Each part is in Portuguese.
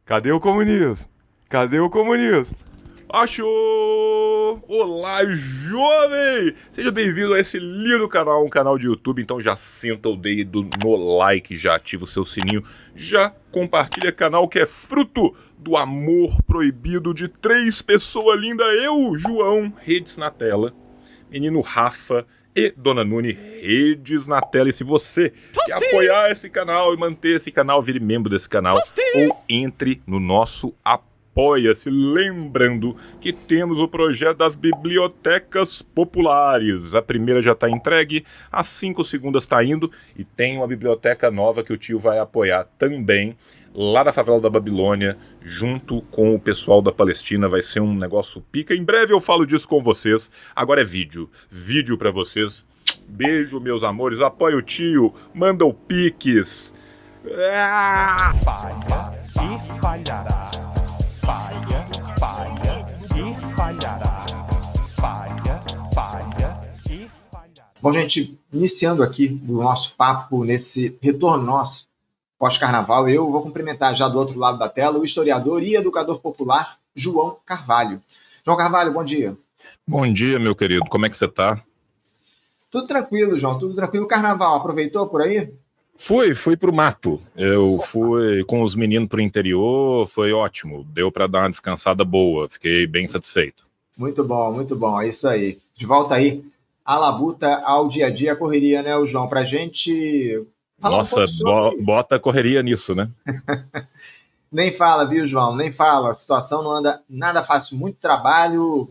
Cadê o comunismo? Cadê o comunismo? Achou! Olá, jovem! Seja bem-vindo a esse lindo canal, um canal de YouTube. Então já senta o dedo no like, já ativa o seu sininho, já compartilha canal que é fruto do amor proibido de três pessoas lindas. Eu, João, redes na tela, menino Rafa e Dona Nune, redes na tela. E se você quer apoiar esse canal e manter esse canal, vire membro desse canal ou entre no nosso Apoia-se. Lembrando que temos o projeto das bibliotecas populares. A primeira já está entregue, as 5 segundas está indo e tem uma biblioteca nova que o tio vai apoiar também lá na favela da Babilônia, junto com o pessoal da Palestina. Vai ser um negócio pica. Em breve eu falo disso com vocês. Agora é vídeo para vocês. Beijo, meus amores. Apoia o tio, manda o Pix. Falha e falhará. Falha, falha e falhará. Falha e falhará. Bom, gente, iniciando aqui o nosso papo nesse retorno nosso pós-carnaval, eu vou cumprimentar já do outro lado da tela o historiador e educador popular João Carvalho. João Carvalho, bom dia. Bom dia, meu querido. Como é que você tá? Tudo tranquilo, João, tudo tranquilo. Carnaval, aproveitou por aí? Fui pro mato. Eu fui com os meninos pro interior, foi ótimo. Deu para dar uma descansada boa, fiquei bem satisfeito. Muito bom, é isso aí. De volta aí à labuta, ao dia a dia, a correria, né, o João? Pra gente falar um Nossa, pouco sobre... bota correria nisso, né? Nem fala, viu, João? Nem fala. A situação não anda nada fácil, muito trabalho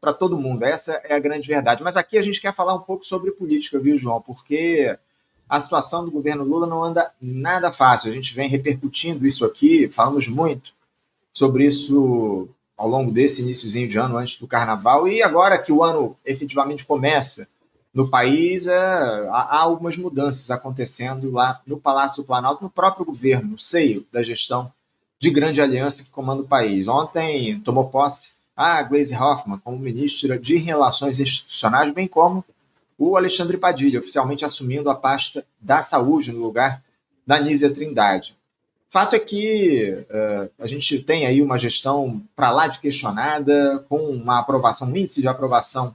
para todo mundo. Essa é a grande verdade. Mas aqui a gente quer falar um pouco sobre política, viu, João? Porque a situação do governo Lula não anda nada fácil. A gente vem repercutindo isso aqui, falamos muito sobre isso ao longo desse iniciozinho de ano, antes do carnaval. E agora que o ano efetivamente começa no país, há algumas mudanças acontecendo lá no Palácio do Planalto, no próprio governo, no seio da gestão de grande aliança que comanda o país. Ontem tomou posse a Gleisi Hoffmann como ministra de Relações Institucionais, bem como o Alexandre Padilha, oficialmente assumindo a pasta da saúde no lugar da Nízia Trindade. Fato é que a gente tem aí uma gestão para lá de questionada, com uma aprovação, um índice de aprovação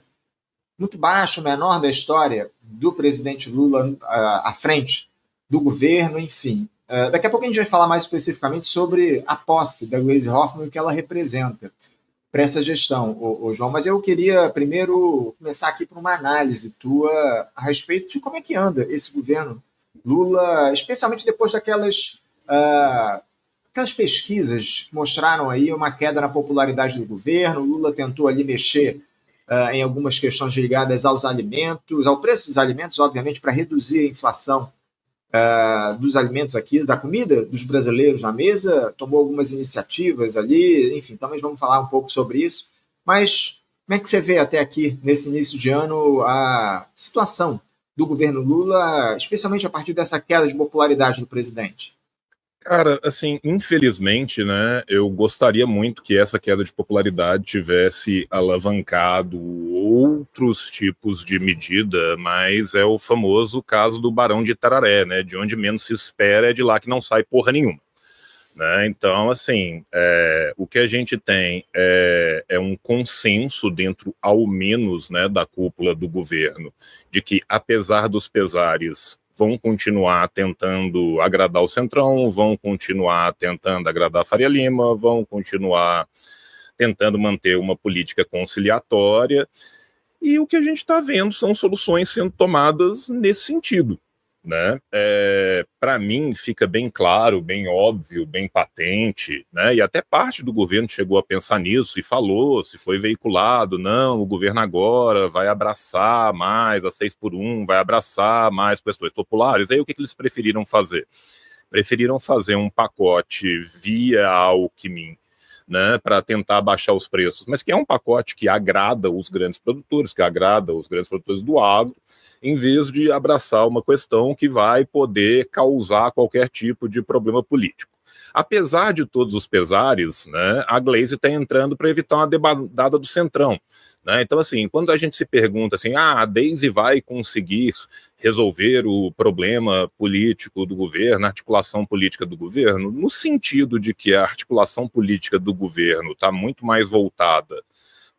muito baixo, menor da história do presidente Lula à frente do governo, enfim. Daqui a pouco a gente vai falar mais especificamente sobre a posse da Gleisi Hoffmann e o que ela representa para essa gestão, João. Mas eu queria primeiro começar aqui por uma análise tua a respeito de como é que anda esse governo Lula, especialmente depois aquelas pesquisas que mostraram aí uma queda na popularidade do governo. Lula tentou ali mexer em algumas questões ligadas aos alimentos, ao preço dos alimentos, obviamente, para reduzir a inflação dos alimentos aqui, da comida dos brasileiros na mesa, tomou algumas iniciativas ali, enfim, também vamos falar um pouco sobre isso. Mas como é que você vê até aqui, nesse início de ano, a situação do governo Lula, especialmente a partir dessa queda de popularidade do presidente? Cara, assim, infelizmente, né, eu gostaria muito que essa queda de popularidade tivesse alavancado outros tipos de medida, mas é o famoso caso do Barão de Itararé, né, de onde menos se espera é de lá que não sai porra nenhuma. Né? Então, assim, o que a gente tem é um consenso dentro, ao menos, né, da cúpula do governo, de que, apesar dos pesares, vão continuar tentando agradar o Centrão, vão continuar tentando agradar a Faria Lima, vão continuar tentando manter uma política conciliatória, e o que a gente está vendo são soluções sendo tomadas nesse sentido. Né? Para mim fica bem claro, bem óbvio, bem patente, né? E até parte do governo chegou a pensar nisso e falou, se foi veiculado, não, o governo agora vai abraçar mais a 6x1, vai abraçar mais questões populares. Aí o que eles preferiram fazer? Preferiram fazer um pacote via Alckmin, né, para tentar baixar os preços, mas que é um pacote que agrada os grandes produtores, que agrada os grandes produtores do agro, em vez de abraçar uma questão que vai poder causar qualquer tipo de problema político. Apesar de todos os pesares, né, a Glaze está entrando para evitar uma debandada do Centrão. Né? Então, assim, quando a gente se pergunta assim, a Daisy vai conseguir resolver o problema político do governo, a articulação política do governo, no sentido de que a articulação política do governo está muito mais voltada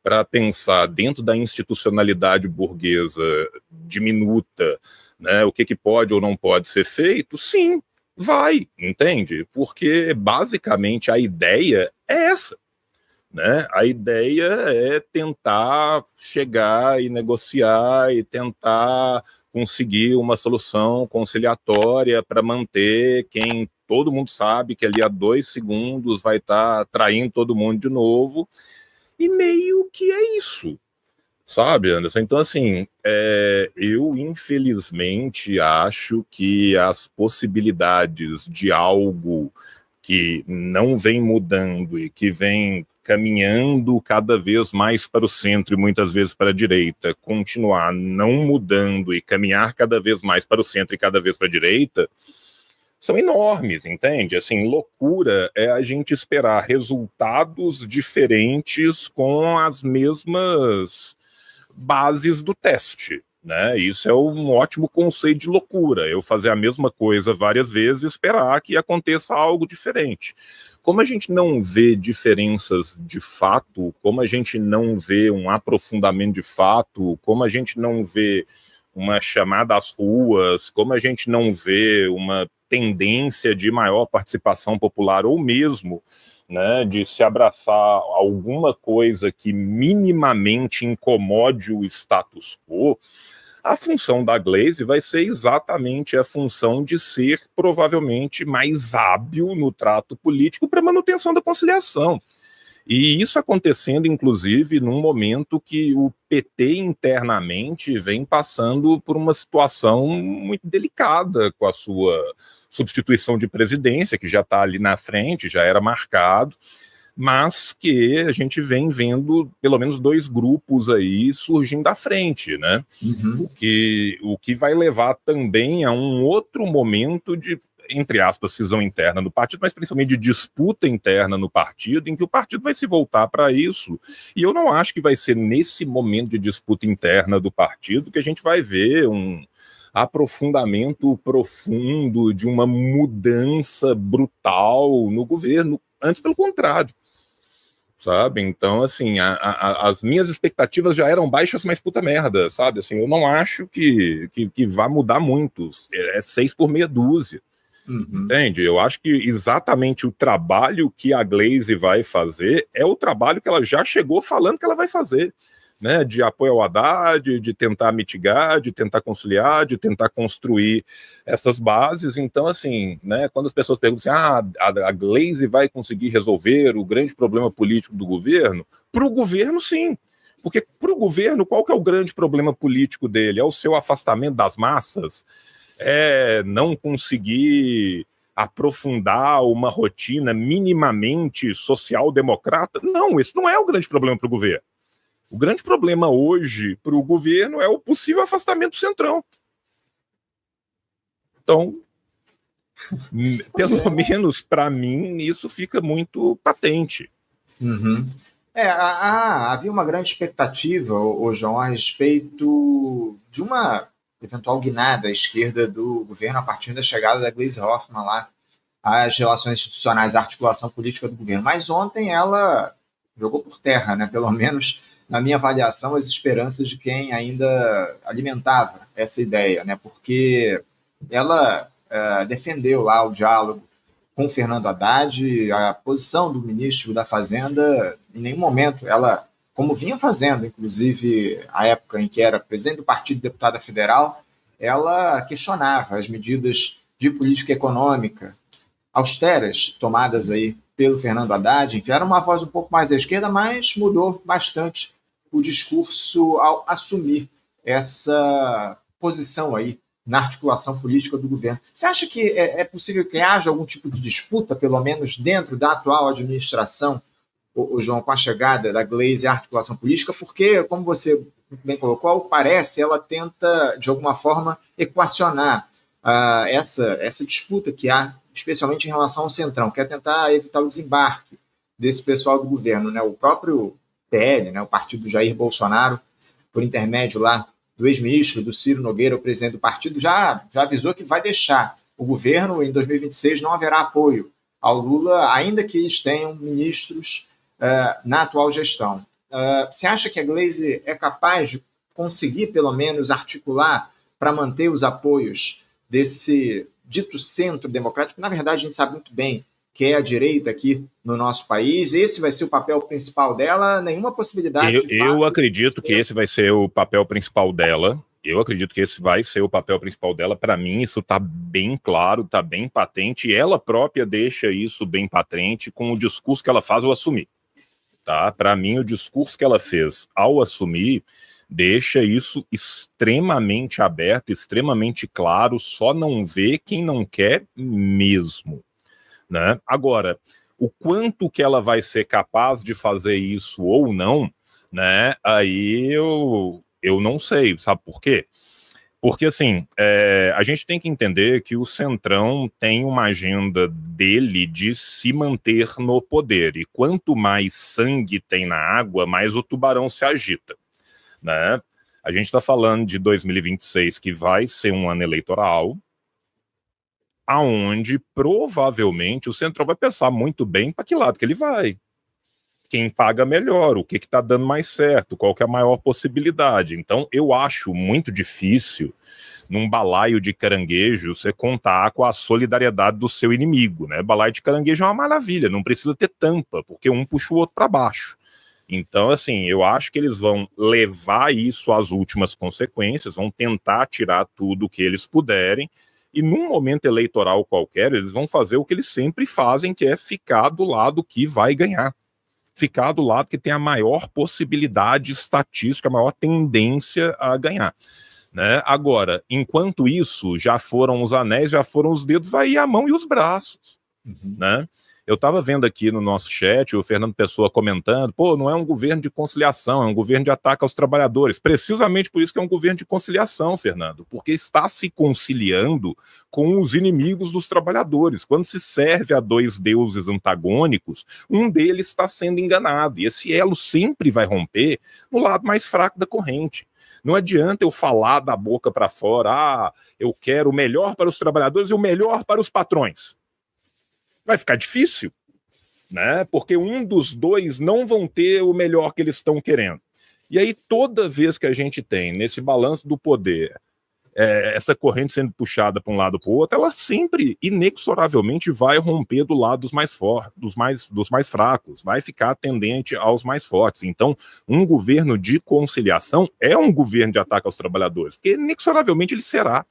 para pensar dentro da institucionalidade burguesa diminuta, né, o que pode ou não pode ser feito, sim, vai, entende? Porque basicamente a ideia é essa. Né? A ideia é tentar chegar e negociar e tentar conseguir uma solução conciliatória para manter quem todo mundo sabe que ali a 2 segundos vai estar traindo todo mundo de novo, e meio que é isso, sabe, Anderson? Então, assim, eu infelizmente acho que as possibilidades de algo que não vem mudando e que vem caminhando cada vez mais para o centro e muitas vezes para a direita, continuar não mudando e caminhar cada vez mais para o centro e cada vez para a direita, são enormes, entende? Assim, loucura é a gente esperar resultados diferentes com as mesmas bases do teste, né? Isso é um ótimo conceito de loucura, eu fazer a mesma coisa várias vezes e esperar que aconteça algo diferente. Como a gente não vê diferenças de fato, como a gente não vê um aprofundamento de fato, como a gente não vê uma chamada às ruas, como a gente não vê uma tendência de maior participação popular ou mesmo, né, de se abraçar alguma coisa que minimamente incomode o status quo, a função da Glaze vai ser exatamente a função de ser provavelmente mais hábil no trato político para manutenção da conciliação. E isso acontecendo, inclusive, num momento que o PT internamente vem passando por uma situação muito delicada com a sua substituição de presidência, que já está ali na frente, já era marcado, mas que a gente vem vendo pelo menos 2 grupos aí surgindo à frente, né? Uhum. O que vai levar também a um outro momento de, entre aspas, cisão interna no partido, mas principalmente de disputa interna no partido, em que o partido vai se voltar para isso. E eu não acho que vai ser nesse momento de disputa interna do partido que a gente vai ver um aprofundamento profundo de uma mudança brutal no governo. Antes, pelo contrário. Sabe? Então, assim, as minhas expectativas já eram baixas, mas puta merda, sabe? Assim, eu não acho que vá mudar muito. É 6 por meia dúzia. Uhum. Entende? Eu acho que exatamente o trabalho que a Glaze vai fazer é o trabalho que ela já chegou falando que ela vai fazer. Né, de apoio ao Haddad, de tentar mitigar, de tentar conciliar, de tentar construir essas bases. Então, assim, né, quando as pessoas perguntam assim, a Glaze vai conseguir resolver o grande problema político do governo? Para o governo, sim. Porque para o governo, qual que é o grande problema político dele? É o seu afastamento das massas? É não conseguir aprofundar uma rotina minimamente social-democrata? Não, esse não é o grande problema para o governo. O grande problema hoje para o governo é o possível afastamento do Centrão. Então, pelo menos para mim, isso fica muito patente. Uhum. Havia uma grande expectativa, João, a respeito de uma eventual guinada à esquerda do governo a partir da chegada da Gleisi Hoffmann lá às relações institucionais, à articulação política do governo. Mas ontem ela jogou por terra, né? Pelo menos na minha avaliação, as esperanças de quem ainda alimentava essa ideia, né? Porque ela defendeu lá o diálogo com Fernando Haddad, a posição do ministro da Fazenda, em nenhum momento ela, como vinha fazendo, inclusive a época em que era presidente do partido, deputada federal, ela questionava as medidas de política econômica austeras tomadas aí pelo Fernando Haddad. Enfim, era uma voz um pouco mais à esquerda, mas mudou bastante o discurso ao assumir essa posição aí na articulação política do governo. Você acha que é possível que haja algum tipo de disputa, pelo menos dentro da atual administração, o João, com a chegada da Gleisi à articulação política? Porque, como você bem colocou, ao que parece, ela tenta, de alguma forma, equacionar essa disputa que há especialmente em relação ao Centrão, quer tentar evitar o desembarque desse pessoal do governo, né? O próprio PL, né, o partido do Jair Bolsonaro, por intermédio lá do ex-ministro, do Ciro Nogueira, o presidente do partido, já avisou que vai deixar o governo. Em 2026 não haverá apoio ao Lula, ainda que eles tenham ministros na atual gestão. Você acha que a Gleisi é capaz de conseguir, pelo menos, articular para manter os apoios desse dito centro democrático? Na verdade, a gente sabe muito bem que é a direita aqui no nosso país. Esse vai ser o papel principal dela? Nenhuma possibilidade de fato. Eu acredito que esse vai ser o papel principal dela. Eu acredito que esse vai ser o papel principal dela. Para mim, isso está bem claro, está bem patente. E ela própria deixa isso bem patente com o discurso que ela faz ao assumir. Tá? Para mim, o discurso que ela fez ao assumir deixa isso extremamente aberto, extremamente claro. Só não vê quem não quer mesmo. Né? Agora, o quanto que ela vai ser capaz de fazer isso ou não, né? Aí eu não sei, sabe por quê? Porque, assim, a gente tem que entender que o Centrão tem uma agenda dele de se manter no poder, e quanto mais sangue tem na água, mais o tubarão se agita, né? A gente está falando de 2026, que vai ser um ano eleitoral, aonde provavelmente o Centrão vai pensar muito bem para que lado que ele vai. Quem paga melhor, o que está dando mais certo, qual que é a maior possibilidade. Então, eu acho muito difícil, num balaio de caranguejo, você contar com a solidariedade do seu inimigo, né? Balaio de caranguejo é uma maravilha, não precisa ter tampa, porque um puxa o outro para baixo. Então, assim, eu acho que eles vão levar isso às últimas consequências, vão tentar tirar tudo o que eles puderem, e num momento eleitoral qualquer, eles vão fazer o que eles sempre fazem, que é ficar do lado que vai ganhar. Ficar do lado que tem a maior possibilidade estatística, a maior tendência a ganhar. Né? Agora, enquanto isso, já foram os anéis, já foram os dedos, vai ir a mão e os braços. Né? Eu estava vendo aqui no nosso chat o Fernando Pessoa comentando, pô, não é um governo de conciliação, é um governo de ataque aos trabalhadores. Precisamente por isso que é um governo de conciliação, Fernando, porque está se conciliando com os inimigos dos trabalhadores. Quando se serve a dois deuses antagônicos, um deles está sendo enganado, e esse elo sempre vai romper no lado mais fraco da corrente. Não adianta eu falar da boca para fora, eu quero o melhor para os trabalhadores e o melhor para os patrões. Vai ficar difícil, né? Porque um dos dois não vão ter o melhor que eles estão querendo. E aí, toda vez que a gente tem nesse balanço do poder essa corrente sendo puxada para um lado para o outro, ela sempre, inexoravelmente, vai romper do lado dos mais fortes, dos mais fracos, vai ficar tendente aos mais fortes. Então, um governo de conciliação é um governo de ataque aos trabalhadores, porque inexoravelmente ele será,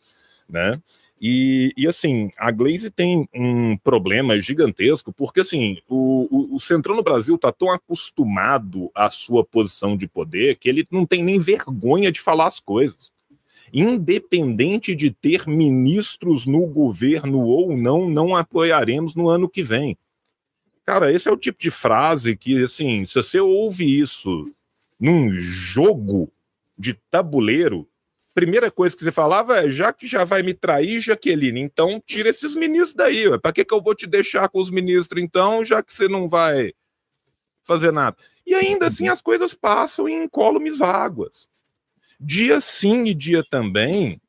né? E assim, a Gleisi tem um problema gigantesco, porque assim, o Centrão no Brasil está tão acostumado à sua posição de poder que ele não tem nem vergonha de falar as coisas. Independente de ter ministros no governo ou não, não apoiaremos no ano que vem. Cara, esse é o tipo de frase que, assim, se você ouve isso num jogo de tabuleiro, primeira coisa que você falava é, já que já vai me trair, Jaqueline, então tira esses ministros daí. Para que eu vou te deixar com os ministros, então, já que você não vai fazer nada? E ainda assim as coisas passam em incólumes águas. Dia sim e dia também,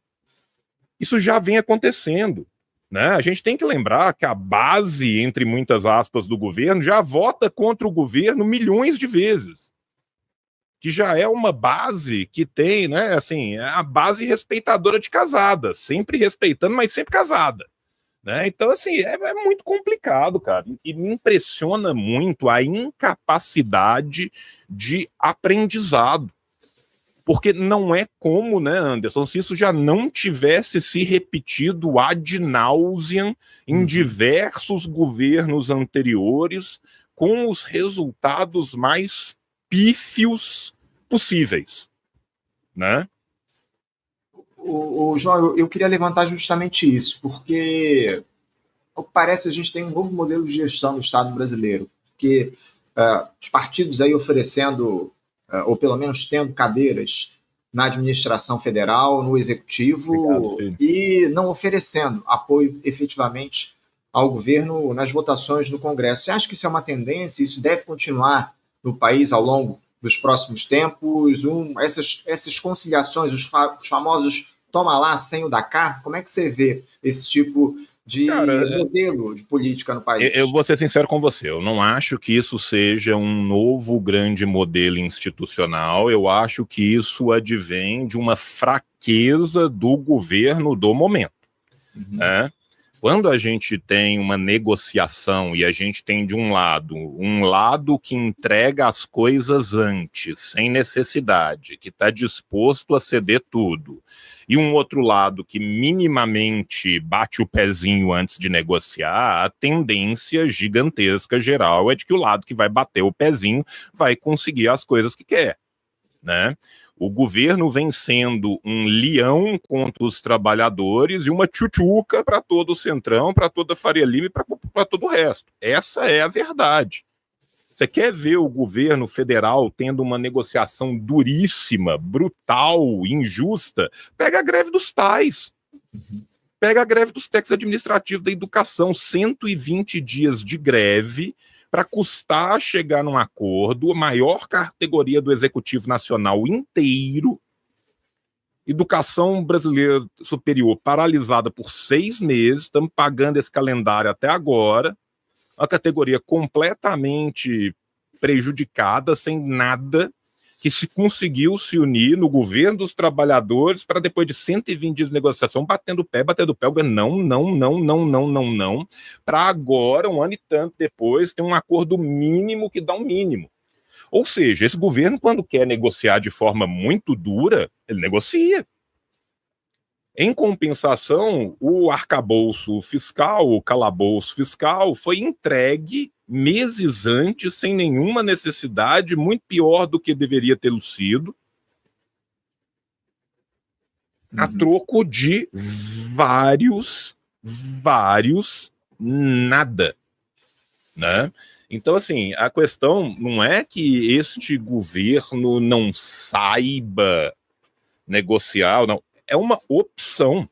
isso já vem acontecendo. Né? A gente tem que lembrar que a base, entre muitas aspas, do governo já vota contra o governo milhões de vezes. Que já é uma base que tem, né, assim, é a base respeitadora de casada, sempre respeitando, mas sempre casada, né? Então, assim, é muito complicado, cara, e me impressiona muito a incapacidade de aprendizado, porque não é como, né, Anderson, se isso já não tivesse se repetido ad nauseam em diversos governos anteriores, com os resultados mais pífios possíveis, né? João, eu queria levantar justamente isso, porque ao que parece a gente tem um novo modelo de gestão no Estado brasileiro, porque os partidos aí oferecendo, ou pelo menos tendo cadeiras na administração federal, no executivo, e não oferecendo apoio efetivamente ao governo nas votações no Congresso. Você acha que isso é uma tendência? Isso deve continuar no país ao longo dos próximos tempos? Essas conciliações, os famosos toma lá sem o da cá, como é que você vê esse tipo de modelo de política no país? Eu vou ser sincero com você, eu não acho que isso seja um novo grande modelo institucional, eu acho que isso advém de uma fraqueza do governo do momento, né? Quando a gente tem uma negociação e a gente tem de um lado que entrega as coisas antes, sem necessidade, que está disposto a ceder tudo, e um outro lado que minimamente bate o pezinho antes de negociar, a tendência gigantesca geral é de que o lado que vai bater o pezinho vai conseguir as coisas que quer, né? O governo vem sendo um leão contra os trabalhadores e uma tchutchuca para todo o Centrão, para toda a Faria Lima e para todo o resto. Essa é a verdade. Você quer ver o governo federal tendo uma negociação duríssima, brutal, injusta? Pega a greve dos tais. Pega a greve dos técnicos administrativos da educação. 120 dias de greve para custar chegar num acordo, a maior categoria do Executivo Nacional inteiro, educação brasileira superior paralisada por 6 meses, estamos pagando esse calendário até agora, uma categoria completamente prejudicada, sem nada, que se conseguiu se unir no governo dos trabalhadores para depois de 120 dias de negociação, batendo o pé, o governo, não, para agora, um ano e tanto depois, ter um acordo mínimo que dá um mínimo. Ou seja, esse governo, quando quer negociar de forma muito dura, ele negocia. Em compensação, o arcabouço fiscal, o calabouço fiscal, foi entregue meses antes, sem nenhuma necessidade, muito pior do que deveria ter sido, a troco de vários nada, né? Então, assim, a questão não é que este governo não saiba negociar, não. É uma opção,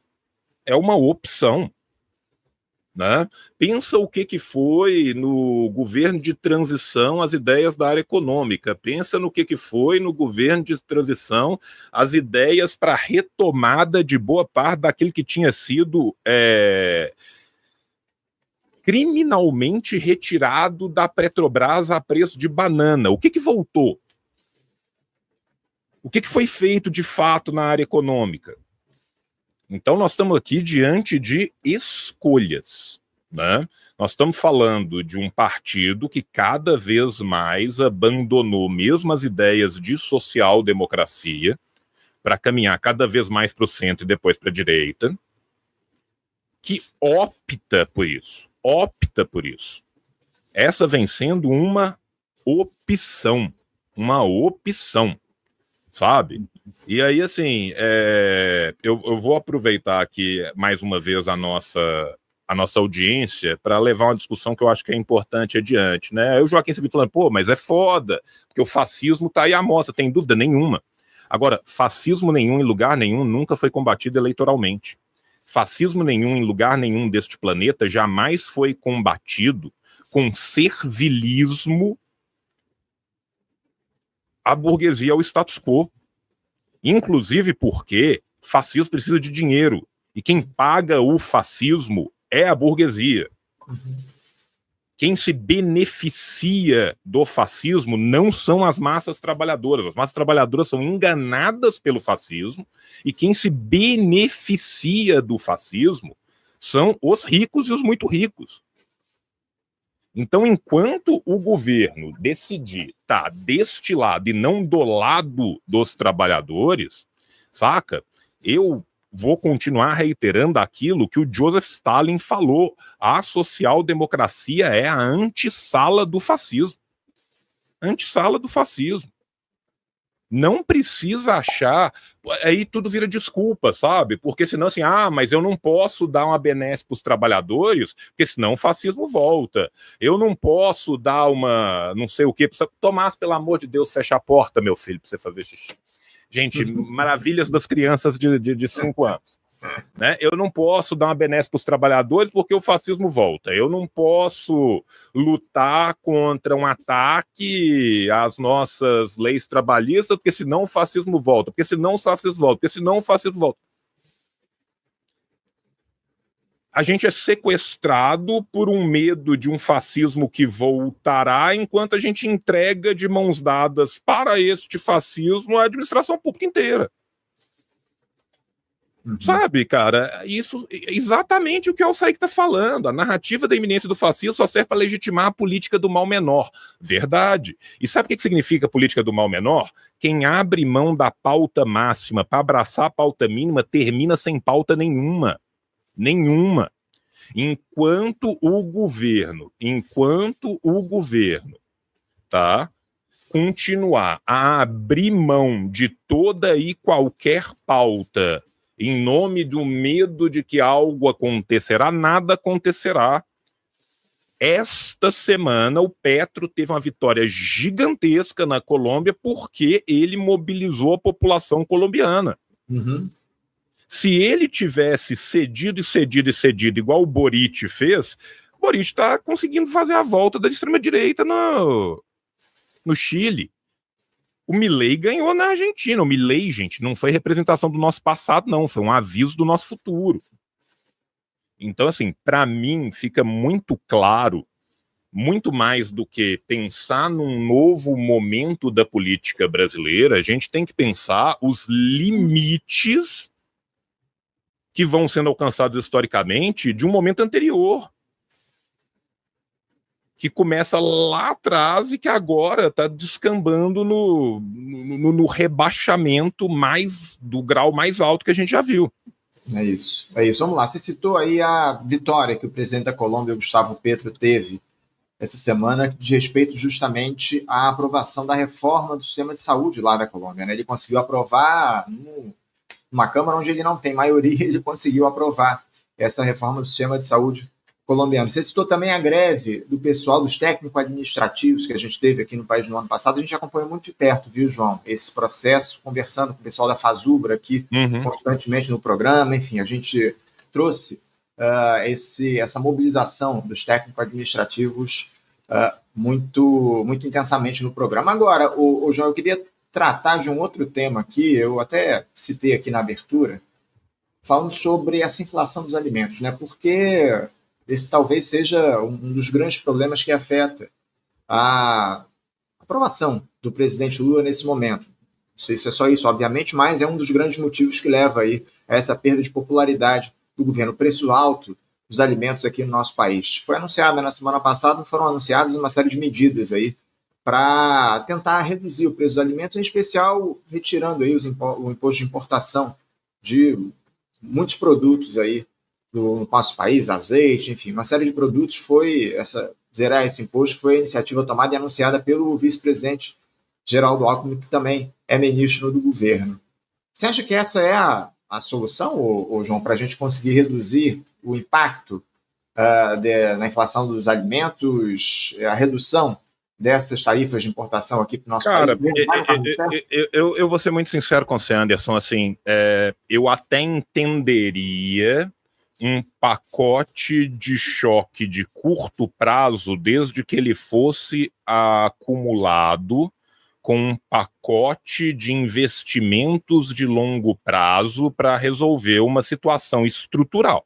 né? Pensa o que foi no governo de transição as ideias da área econômica, pensa no que foi no governo de transição as ideias para retomada de boa parte daquilo que tinha sido criminalmente retirado da Petrobras a preço de banana. O que voltou? O que foi feito de fato na área econômica? Então, nós estamos aqui diante de escolhas, né? Nós estamos falando de um partido que cada vez mais abandonou mesmo as ideias de social-democracia para caminhar cada vez mais para o centro e depois para a direita, que opta por isso. Essa vem sendo uma opção, sabe? E aí, assim, eu vou aproveitar aqui mais uma vez a nossa audiência para levar uma discussão que eu acho que é importante adiante, né? Aí o Joaquim se viu falando, pô, mas é foda, porque o fascismo tá aí à mostra, tem dúvida nenhuma. Agora, fascismo nenhum em lugar nenhum nunca foi combatido eleitoralmente. Fascismo nenhum em lugar nenhum deste planeta jamais foi combatido com servilismo à burguesia, ao status quo. Inclusive porque fascismo precisa de dinheiro. E quem paga o fascismo é a burguesia. Quem se beneficia do fascismo não são as massas trabalhadoras. As massas trabalhadoras são enganadas pelo fascismo e quem se beneficia do fascismo são os ricos e os muito ricos. Então, enquanto o governo decidir estar deste lado e não do lado dos trabalhadores, saca? Eu vou continuar reiterando aquilo que o Joseph Stalin falou. A social-democracia é a antessala do fascismo. Antessala do fascismo. Não precisa achar... Aí tudo vira desculpa, sabe? Porque senão assim, mas eu não posso dar uma benesse para os trabalhadores, porque senão o fascismo volta. Eu não posso dar uma... não sei o quê. Tomás, pelo amor de Deus, fecha a porta, meu filho, para você fazer xixi. Gente, maravilhas das crianças de 5 anos. Né? Eu não posso dar uma benesse para os trabalhadores porque o fascismo volta. Eu não posso lutar contra um ataque às nossas leis trabalhistas porque senão o fascismo volta, porque senão o fascismo volta, porque senão o fascismo volta. A gente é sequestrado por um medo de um fascismo que voltará, enquanto a gente entrega de mãos dadas para este fascismo a administração pública inteira. Sabe, cara, isso é exatamente o que o Alçaí está falando. A narrativa da iminência do fascismo só serve para legitimar a política do mal menor. Verdade. E sabe o que significa a política do mal menor? Quem abre mão da pauta máxima para abraçar a pauta mínima termina sem pauta nenhuma. Nenhuma. Enquanto o governo, tá, continuar a abrir mão de toda e qualquer pauta em nome do medo de que algo acontecerá, nada acontecerá. Esta semana, o Petro teve uma vitória gigantesca na Colômbia porque ele mobilizou a população colombiana. Se ele tivesse cedido, igual o Boric fez, o Boric está conseguindo fazer a volta da extrema-direita no Chile. O Milei ganhou na Argentina. O Milei, gente, não foi representação do nosso passado, não. Foi um aviso do nosso futuro. Então, assim, para mim, fica muito claro, muito mais do que pensar num novo momento da política brasileira, a gente tem que pensar os limites que vão sendo alcançados historicamente de um momento anterior, que começa lá atrás e que agora está descambando no rebaixamento do grau mais alto que a gente já viu. É isso. Vamos lá. Você citou aí a vitória que o presidente da Colômbia, Gustavo Petro, teve essa semana de respeito justamente à aprovação da reforma do sistema de saúde lá da Colômbia, né? Ele conseguiu aprovar numa Câmara onde ele não tem maioria, ele conseguiu aprovar essa reforma do sistema de saúde colombiano. Você citou também a greve do pessoal dos técnico-administrativos que a gente teve aqui no país no ano passado. A gente acompanhou muito de perto, viu, João? Esse processo, conversando com o pessoal da Fazubra aqui constantemente no programa. Enfim, a gente trouxe essa mobilização dos técnico-administrativos muito, muito intensamente no programa. Agora, João, eu queria tratar de um outro tema aqui, eu até citei aqui na abertura, falando sobre essa inflação dos alimentos, né? Porque esse talvez seja um dos grandes problemas que afeta a aprovação do presidente Lula nesse momento. Não sei se é só isso, obviamente, mas é um dos grandes motivos que leva aí a essa perda de popularidade do governo, o preço alto dos alimentos aqui no nosso país. Foi anunciada na semana passada, foram anunciadas uma série de medidas aí para tentar reduzir o preço dos alimentos, em especial retirando aí o imposto de importação de muitos produtos aí do nosso país, azeite, enfim, uma série de produtos. Zerar esse imposto foi a iniciativa tomada e anunciada pelo vice-presidente Geraldo Alckmin, que também é ministro do governo. Você acha que essa é a solução, João, para a gente conseguir reduzir o impacto na inflação dos alimentos, a redução dessas tarifas de importação aqui para o nosso país? Eu vou ser muito sincero com você, Anderson. Assim, eu até entenderia um pacote de choque de curto prazo, desde que ele fosse acumulado com um pacote de investimentos de longo prazo para resolver uma situação estrutural.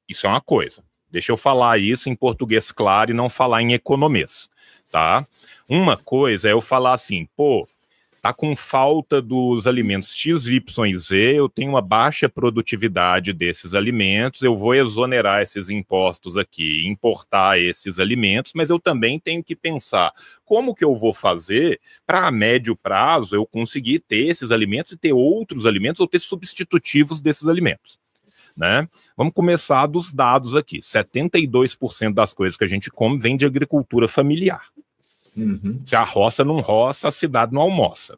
Isso é uma coisa. Deixa eu falar isso em português claro e não falar em economês, tá? Uma coisa é eu falar assim, tá com falta dos alimentos X, Y e Z, eu tenho uma baixa produtividade desses alimentos, eu vou exonerar esses impostos aqui, importar esses alimentos, mas eu também tenho que pensar como que eu vou fazer para a médio prazo eu conseguir ter esses alimentos e ter outros alimentos ou ter substitutivos desses alimentos, né? Vamos começar dos dados aqui. 72% das coisas que a gente come vem de agricultura familiar. Se a roça não roça, a cidade não almoça.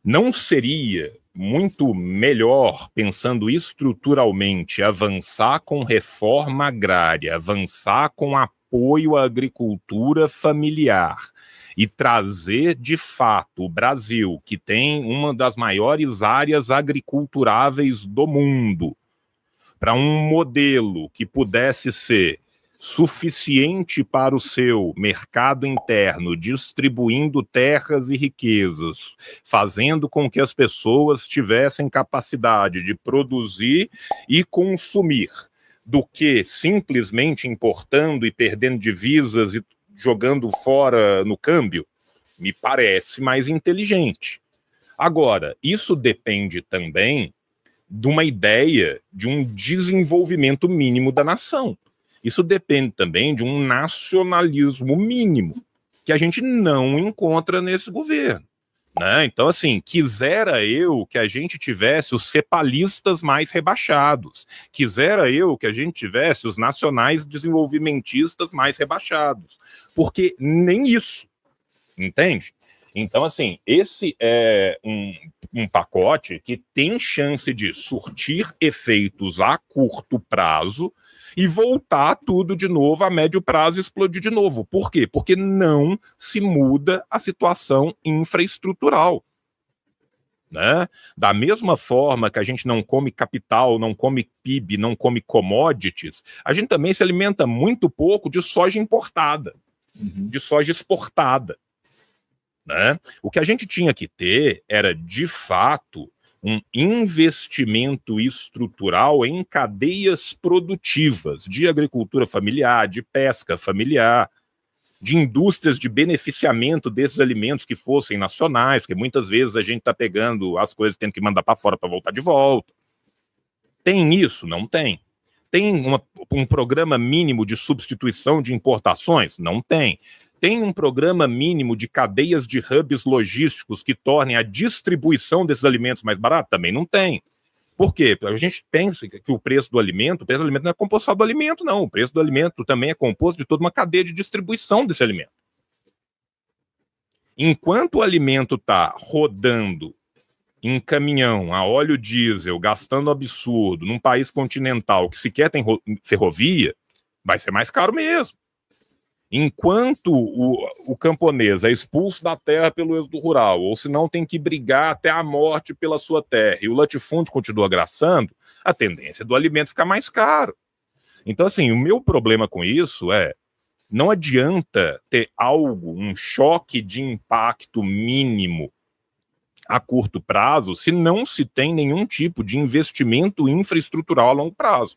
Não seria muito melhor, pensando estruturalmente, avançar com reforma agrária, avançar com apoio à agricultura familiar e trazer, de fato, o Brasil, que tem uma das maiores áreas agriculturáveis do mundo, para um modelo que pudesse ser suficiente para o seu mercado interno, distribuindo terras e riquezas, fazendo com que as pessoas tivessem capacidade de produzir e consumir, do que simplesmente importando e perdendo divisas e jogando fora no câmbio, me parece mais inteligente. Agora, isso depende também de uma ideia de um desenvolvimento mínimo da nação. Isso depende também de um nacionalismo mínimo, que a gente não encontra nesse governo, né? Então, assim, quisera eu que a gente tivesse os cepalistas mais rebaixados, quisera eu que a gente tivesse os nacionais desenvolvimentistas mais rebaixados, porque nem isso, entende? Então, assim, esse é um pacote que tem chance de surtir efeitos a curto prazo e voltar tudo de novo a médio prazo e explodir de novo. Por quê? Porque não se muda a situação infraestrutural, né? Da mesma forma que a gente não come capital, não come PIB, não come commodities, a gente também se alimenta muito pouco de soja importada, de soja exportada, né? O que a gente tinha que ter era, de fato, um investimento estrutural em cadeias produtivas de agricultura familiar, de pesca familiar, de indústrias de beneficiamento desses alimentos que fossem nacionais, porque muitas vezes a gente está pegando as coisas tendo que mandar para fora para voltar de volta. Tem isso? Não tem. Tem um programa mínimo de substituição de importações? Não tem. Tem um programa mínimo de cadeias de hubs logísticos que tornem a distribuição desses alimentos mais barata? Também não tem. Por quê? A gente pensa que o preço do alimento não é composto só do alimento, não. O preço do alimento também é composto de toda uma cadeia de distribuição desse alimento. Enquanto o alimento está rodando em caminhão, a óleo diesel, gastando absurdo, num país continental que sequer tem ferrovia, vai ser mais caro mesmo. Enquanto o camponês é expulso da terra pelo êxodo rural, ou se não tem que brigar até a morte pela sua terra, e o latifúndio continua graçando, a tendência do alimento ficar mais caro. Então, assim, o meu problema com isso é, não adianta ter algo, um choque de impacto mínimo a curto prazo, se não se tem nenhum tipo de investimento infraestrutural a longo prazo.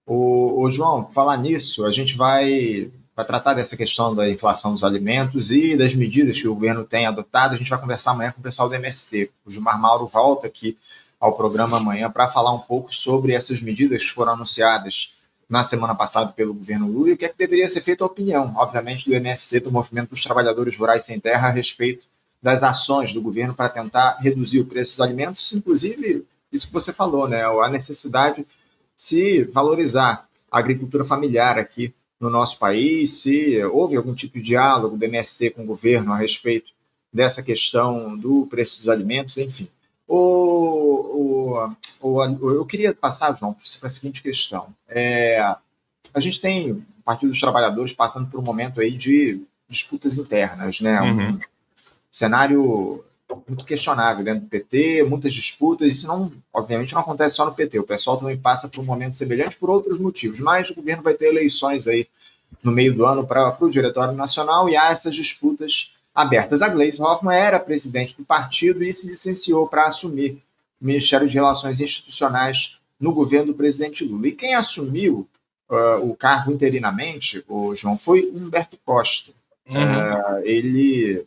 Ô, João, falar nisso, a gente vai tratar dessa questão da inflação dos alimentos e das medidas que o governo tem adotado. A gente vai conversar amanhã com o pessoal do MST. O Gilmar Mauro volta aqui ao programa amanhã para falar um pouco sobre essas medidas que foram anunciadas na semana passada pelo governo Lula e o que é que deveria ser feito a opinião, obviamente, do MST, do Movimento dos Trabalhadores Rurais Sem Terra, a respeito das ações do governo para tentar reduzir o preço dos alimentos, inclusive isso que você falou, né? A necessidade de se valorizar a agricultura familiar aqui no nosso país, se houve algum tipo de diálogo do MST com o governo a respeito dessa questão do preço dos alimentos, enfim. Eu queria passar, João, para a seguinte questão. A gente tem o Partido dos Trabalhadores passando por um momento aí de disputas internas, né? Um cenário muito questionável dentro do PT, muitas disputas, isso não, obviamente não acontece só no PT, o pessoal também passa por um momento semelhante por outros motivos, mas o governo vai ter eleições aí no meio do ano para o Diretório Nacional e há essas disputas abertas. A Gleisi Hoffmann era presidente do partido e se licenciou para assumir o Ministério de Relações Institucionais no governo do presidente Lula. E quem assumiu o cargo interinamente, o João, foi Humberto Costa. Ele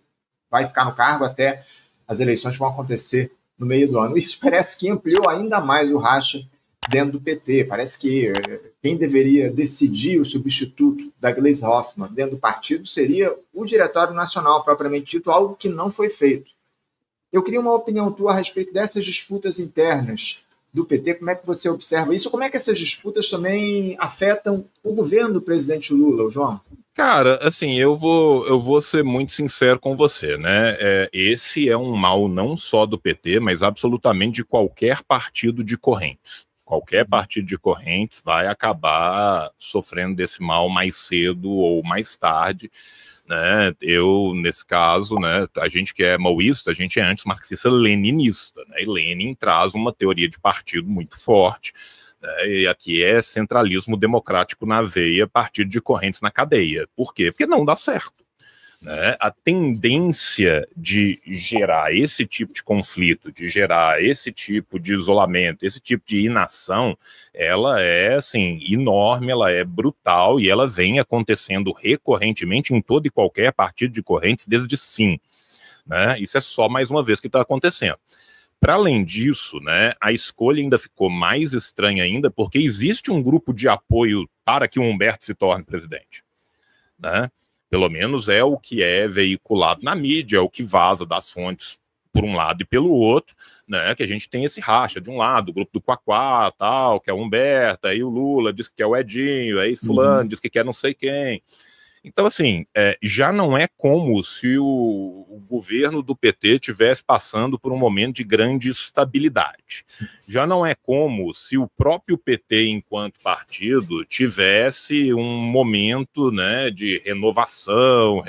vai ficar no cargo até as eleições que vão acontecer no meio do ano. Isso parece que ampliou ainda mais o racha dentro do PT. Parece que quem deveria decidir o substituto da Gleisi Hoffmann dentro do partido seria o Diretório Nacional, propriamente dito, algo que não foi feito. Eu queria uma opinião tua a respeito dessas disputas internas do PT, como é que você observa isso? Como é que essas disputas também afetam o governo do presidente Lula, João? Cara, assim, eu vou ser muito sincero com você, né? Esse é um mal não só do PT, mas absolutamente de qualquer partido de correntes. Qualquer partido de correntes vai acabar sofrendo desse mal mais cedo ou mais tarde, né? Eu, nesse caso, né, a gente que é maoísta, a gente é antes-marxista-leninista, né? E Lenin traz uma teoria de partido muito forte, né? E aqui é centralismo democrático na veia, partido de correntes na cadeia. Por quê? Porque não dá certo. Né? A tendência de gerar esse tipo de conflito, de gerar esse tipo de isolamento, esse tipo de inação, ela é assim enorme, ela é brutal e ela vem acontecendo recorrentemente em todo e qualquer partido de correntes desde sim. Né? Isso é só mais uma vez que está acontecendo. Para além disso, né, a escolha ainda ficou mais estranha ainda, porque existe um grupo de apoio para que o Humberto se torne presidente. Né? Pelo menos é o que é veiculado na mídia, é o que vaza das fontes por um lado e pelo outro, né? Que a gente tem esse racha de um lado, o grupo do Quaquá, tal, que é o Humberto, aí o Lula diz que é o Edinho, aí fulano diz que quer não sei quem. Então, assim, já não é como se o governo do PT estivesse passando por um momento de grande estabilidade. Já não é como se o próprio PT, enquanto partido, tivesse um momento, né, de renovação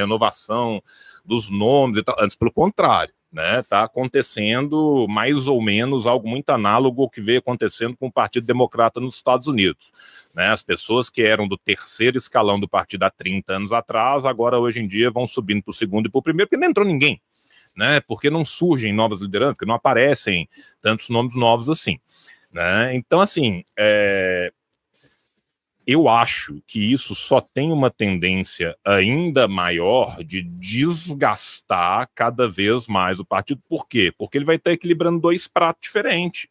dos nomes e tal. Antes, pelo contrário. Né, tá acontecendo mais ou menos algo muito análogo ao que veio acontecendo com o Partido Democrata nos Estados Unidos. Né, as pessoas que eram do terceiro escalão do partido há 30 anos atrás, agora hoje em dia vão subindo para o segundo e para o primeiro, porque não entrou ninguém. Né, porque não surgem novas lideranças, porque não aparecem tantos nomes novos assim. Né, então, assim, eu acho que isso só tem uma tendência ainda maior de desgastar cada vez mais o partido. Por quê? Porque ele vai estar equilibrando dois pratos diferentes.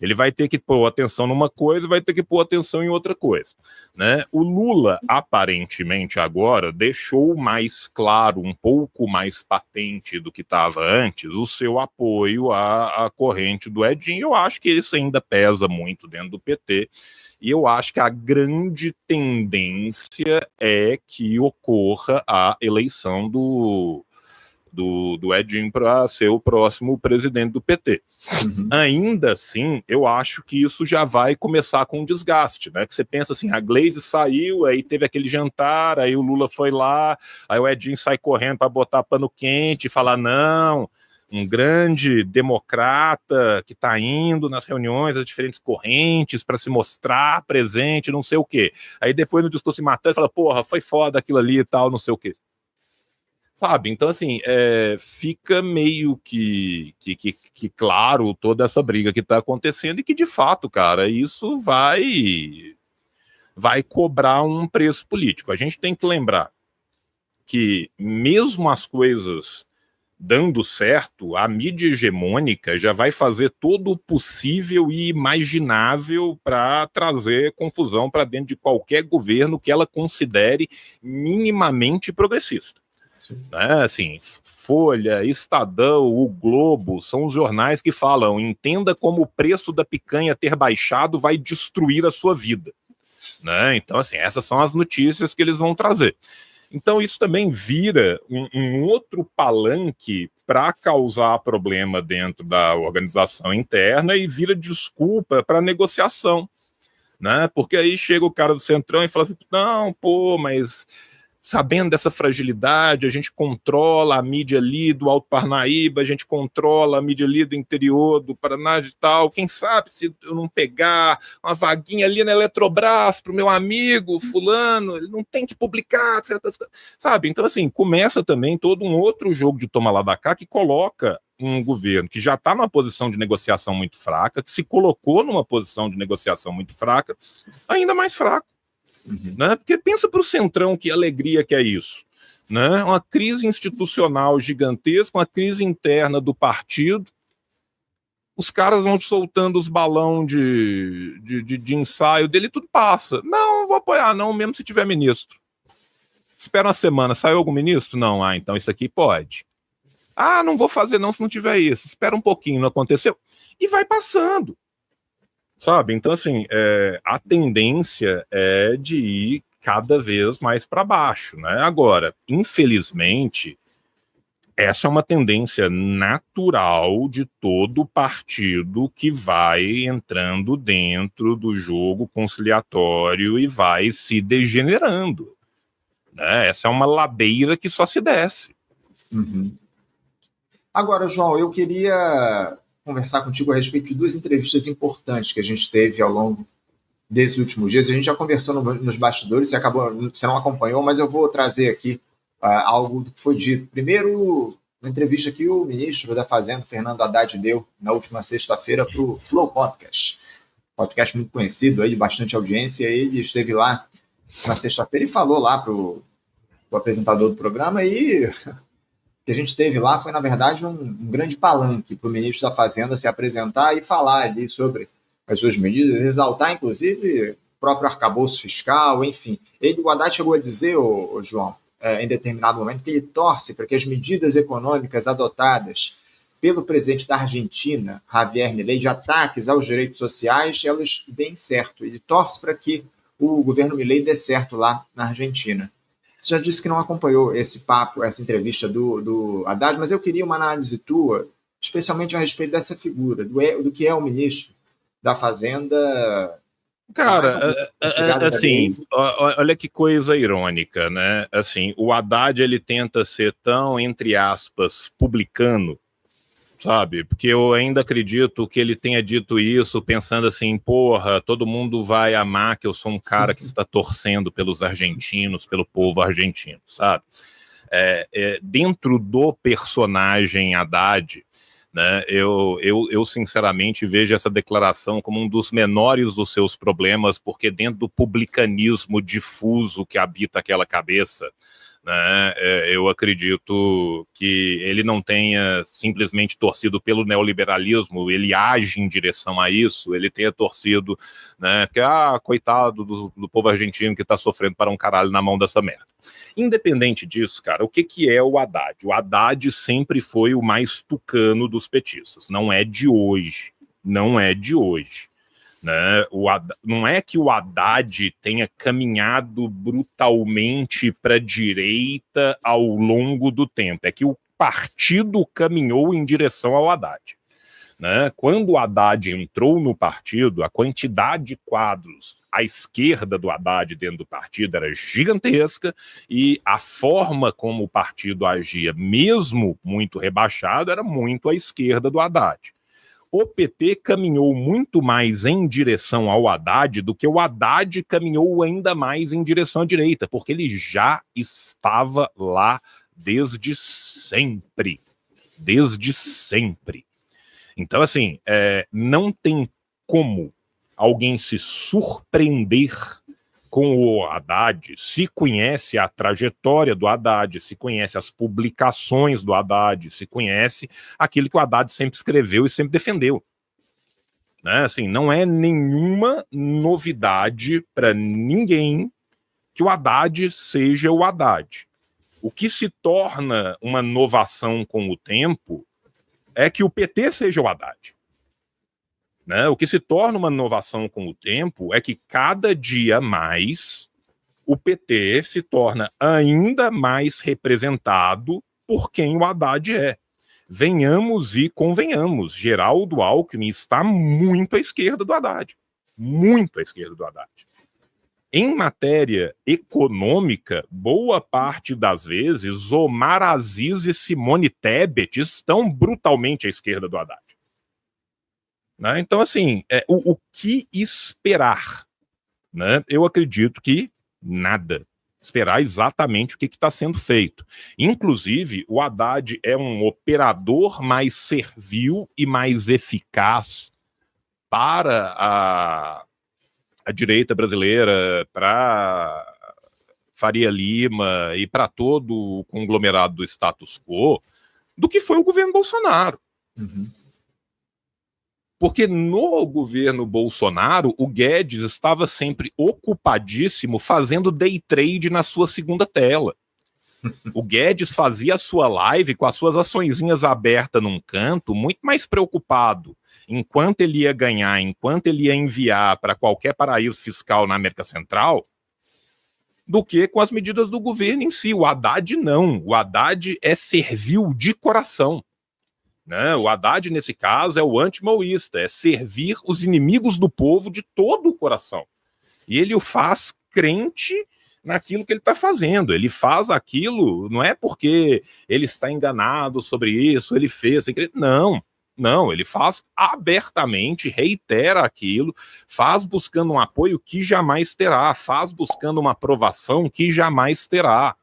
Ele vai ter que pôr atenção numa coisa e vai ter que pôr atenção em outra coisa. Né? O Lula, aparentemente, agora deixou mais claro, um pouco mais patente do que estava antes, o seu apoio à corrente do Edinho. Eu acho que isso ainda pesa muito dentro do PT. E eu acho que a grande tendência é que ocorra a eleição do Edinho para ser o próximo presidente do PT. Ainda assim, eu acho que isso já vai começar com um desgaste, né? Que você pensa assim, a Glaze saiu, aí teve aquele jantar, aí o Lula foi lá, aí o Edinho sai correndo para botar pano quente e falar, não, um grande democrata que está indo nas reuniões das diferentes correntes para se mostrar presente, não sei o quê. Aí depois no discurso se matando, fala, porra, foi foda aquilo ali e tal, não sei o quê. Sabe? Então, assim, fica meio que claro toda essa briga que está acontecendo e que, de fato, cara, isso vai cobrar um preço político. A gente tem que lembrar que, mesmo as coisas dando certo, a mídia hegemônica já vai fazer todo o possível e imaginável para trazer confusão para dentro de qualquer governo que ela considere minimamente progressista. Né? Assim, Folha, Estadão, o Globo, são os jornais que falam, entenda como o preço da picanha ter baixado vai destruir a sua vida. Né? Então, assim, essas são as notícias que eles vão trazer. Então, isso também vira um outro palanque para causar problema dentro da organização interna e vira desculpa para negociação. Né? Porque aí chega o cara do Centrão e fala assim, não, pô, mas sabendo dessa fragilidade, a gente controla a mídia ali do Alto Parnaíba, a gente controla a mídia ali do interior do Paraná e tal, quem sabe se eu não pegar uma vaguinha ali na Eletrobras para o meu amigo fulano, ele não tem que publicar, sabe? Então, assim, começa também todo um outro jogo de toma lá da cá que coloca um governo que já está numa posição de negociação muito fraca, que se colocou numa posição de negociação muito fraca, ainda mais fraco. Né? Porque pensa para o Centrão que alegria que é isso. Né? Uma crise institucional gigantesca, uma crise interna do partido. Os caras vão soltando os balão de ensaio dele, tudo passa. Não vou apoiar, não, mesmo se tiver ministro. Espera uma semana, saiu algum ministro? Não, então isso aqui pode. Não vou fazer não se não tiver isso. Espera um pouquinho, não aconteceu. E vai passando. Sabe? Então, assim, a tendência é de ir cada vez mais para baixo, né? Agora, infelizmente, essa é uma tendência natural de todo partido que vai entrando dentro do jogo conciliatório e vai se degenerando. né? Essa é uma ladeira que só se desce. Uhum. Agora, João, eu queria conversar contigo a respeito de duas entrevistas importantes que a gente teve ao longo desses últimos dias. A gente já conversou nos bastidores, você não acompanhou, mas eu vou trazer aqui algo do que foi dito. Primeiro, uma entrevista que o ministro da Fazenda, Fernando Haddad, deu na última sexta-feira para o Flow Podcast muito conhecido, aí, de bastante audiência. Ele esteve lá na sexta-feira e falou lá para o apresentador do programa, e o que a gente teve lá foi, na verdade, um grande palanque para o ministro da Fazenda se apresentar e falar ali sobre as suas medidas, exaltar, inclusive, o próprio arcabouço fiscal, enfim. O Haddad chegou a dizer, João, em determinado momento, que ele torce para que as medidas econômicas adotadas pelo presidente da Argentina, Javier Milei, de ataques aos direitos sociais, elas deem certo. Ele torce para que o governo Milei dê certo lá na Argentina. Você já disse que não acompanhou esse papo, essa entrevista do Haddad, mas eu queria uma análise tua, especialmente a respeito dessa figura, do que é o ministro da Fazenda. Cara, assim, olha que coisa irônica, né? Assim, o Haddad, ele tenta ser tão, entre aspas, publicano, sabe? Porque eu ainda acredito que ele tenha dito isso pensando assim, porra, todo mundo vai amar que eu sou um cara que está torcendo pelos argentinos, pelo povo argentino, sabe? Dentro do personagem Haddad, né, eu sinceramente vejo essa declaração como um dos menores dos seus problemas, porque dentro do publicanismo difuso que habita aquela cabeça, né, eu acredito que ele não tenha simplesmente torcido pelo neoliberalismo, ele age em direção a isso, ele tenha torcido, né, porque, coitado do povo argentino que tá sofrendo para um caralho na mão dessa merda. Independente disso, cara, o que é o Haddad? O Haddad sempre foi o mais tucano dos petistas, não é de hoje, né? Não é que o Haddad tenha caminhado brutalmente para a direita ao longo do tempo, é que o partido caminhou em direção ao Haddad, né? Quando o Haddad entrou no partido, a quantidade de quadros à esquerda do Haddad dentro do partido era gigantesca, e a forma como o partido agia, mesmo muito rebaixado, era muito à esquerda do Haddad. O PT caminhou muito mais em direção ao Haddad do que o Haddad caminhou ainda mais em direção à direita, porque ele já estava lá desde sempre. Desde sempre. Então, assim, não tem como alguém se surpreender com o Haddad, se conhece a trajetória do Haddad, se conhece as publicações do Haddad, se conhece aquilo que o Haddad sempre escreveu e sempre defendeu. Né? Assim, não é nenhuma novidade para ninguém que o Haddad seja o Haddad. O que se torna uma inovação com o tempo é que o PT seja o Haddad. Né? O que se torna uma inovação com o tempo é que cada dia mais o PT se torna ainda mais representado por quem o Haddad é. Venhamos e convenhamos, Geraldo Alckmin está muito à esquerda do Haddad. Muito à esquerda do Haddad. Em matéria econômica, boa parte das vezes, Omar Aziz e Simone Tebet estão brutalmente à esquerda do Haddad. Né? Então, assim, o que esperar? Né? Eu acredito que nada. Esperar exatamente o que está sendo feito. Inclusive, o Haddad é um operador mais servil e mais eficaz para a direita brasileira, para Faria Lima e para todo o conglomerado do status quo, do que foi o governo Bolsonaro. Uhum. Porque no governo Bolsonaro, o Guedes estava sempre ocupadíssimo fazendo day trade na sua segunda tela. O Guedes fazia a sua live com as suas açõezinhas abertas num canto, muito mais preocupado enquanto ele ia ganhar, enquanto ele ia enviar para qualquer paraíso fiscal na América Central, do que com as medidas do governo em si. O Haddad não. O Haddad é servil de coração. Né? O Haddad, nesse caso, é o anti-maoísta, é servir os inimigos do povo de todo o coração. E ele o faz crente naquilo que ele está fazendo. Ele faz aquilo, não é porque ele está enganado sobre isso, ele fez, não, ele faz abertamente, reitera aquilo, faz buscando um apoio que jamais terá, faz buscando uma aprovação que jamais terá,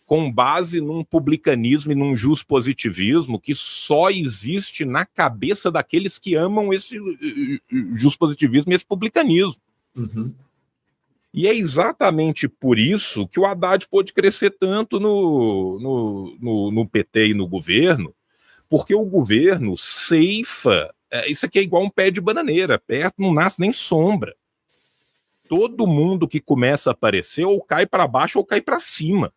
com base num publicanismo e num juspositivismo que só existe na cabeça daqueles que amam esse juspositivismo e esse publicanismo. Uhum. E é exatamente por isso que o Haddad pôde crescer tanto no PT e no governo, porque o governo ceifa, isso aqui é igual um pé de bananeira, perto não nasce nem sombra. Todo mundo que começa a aparecer ou cai para baixo ou cai para cima.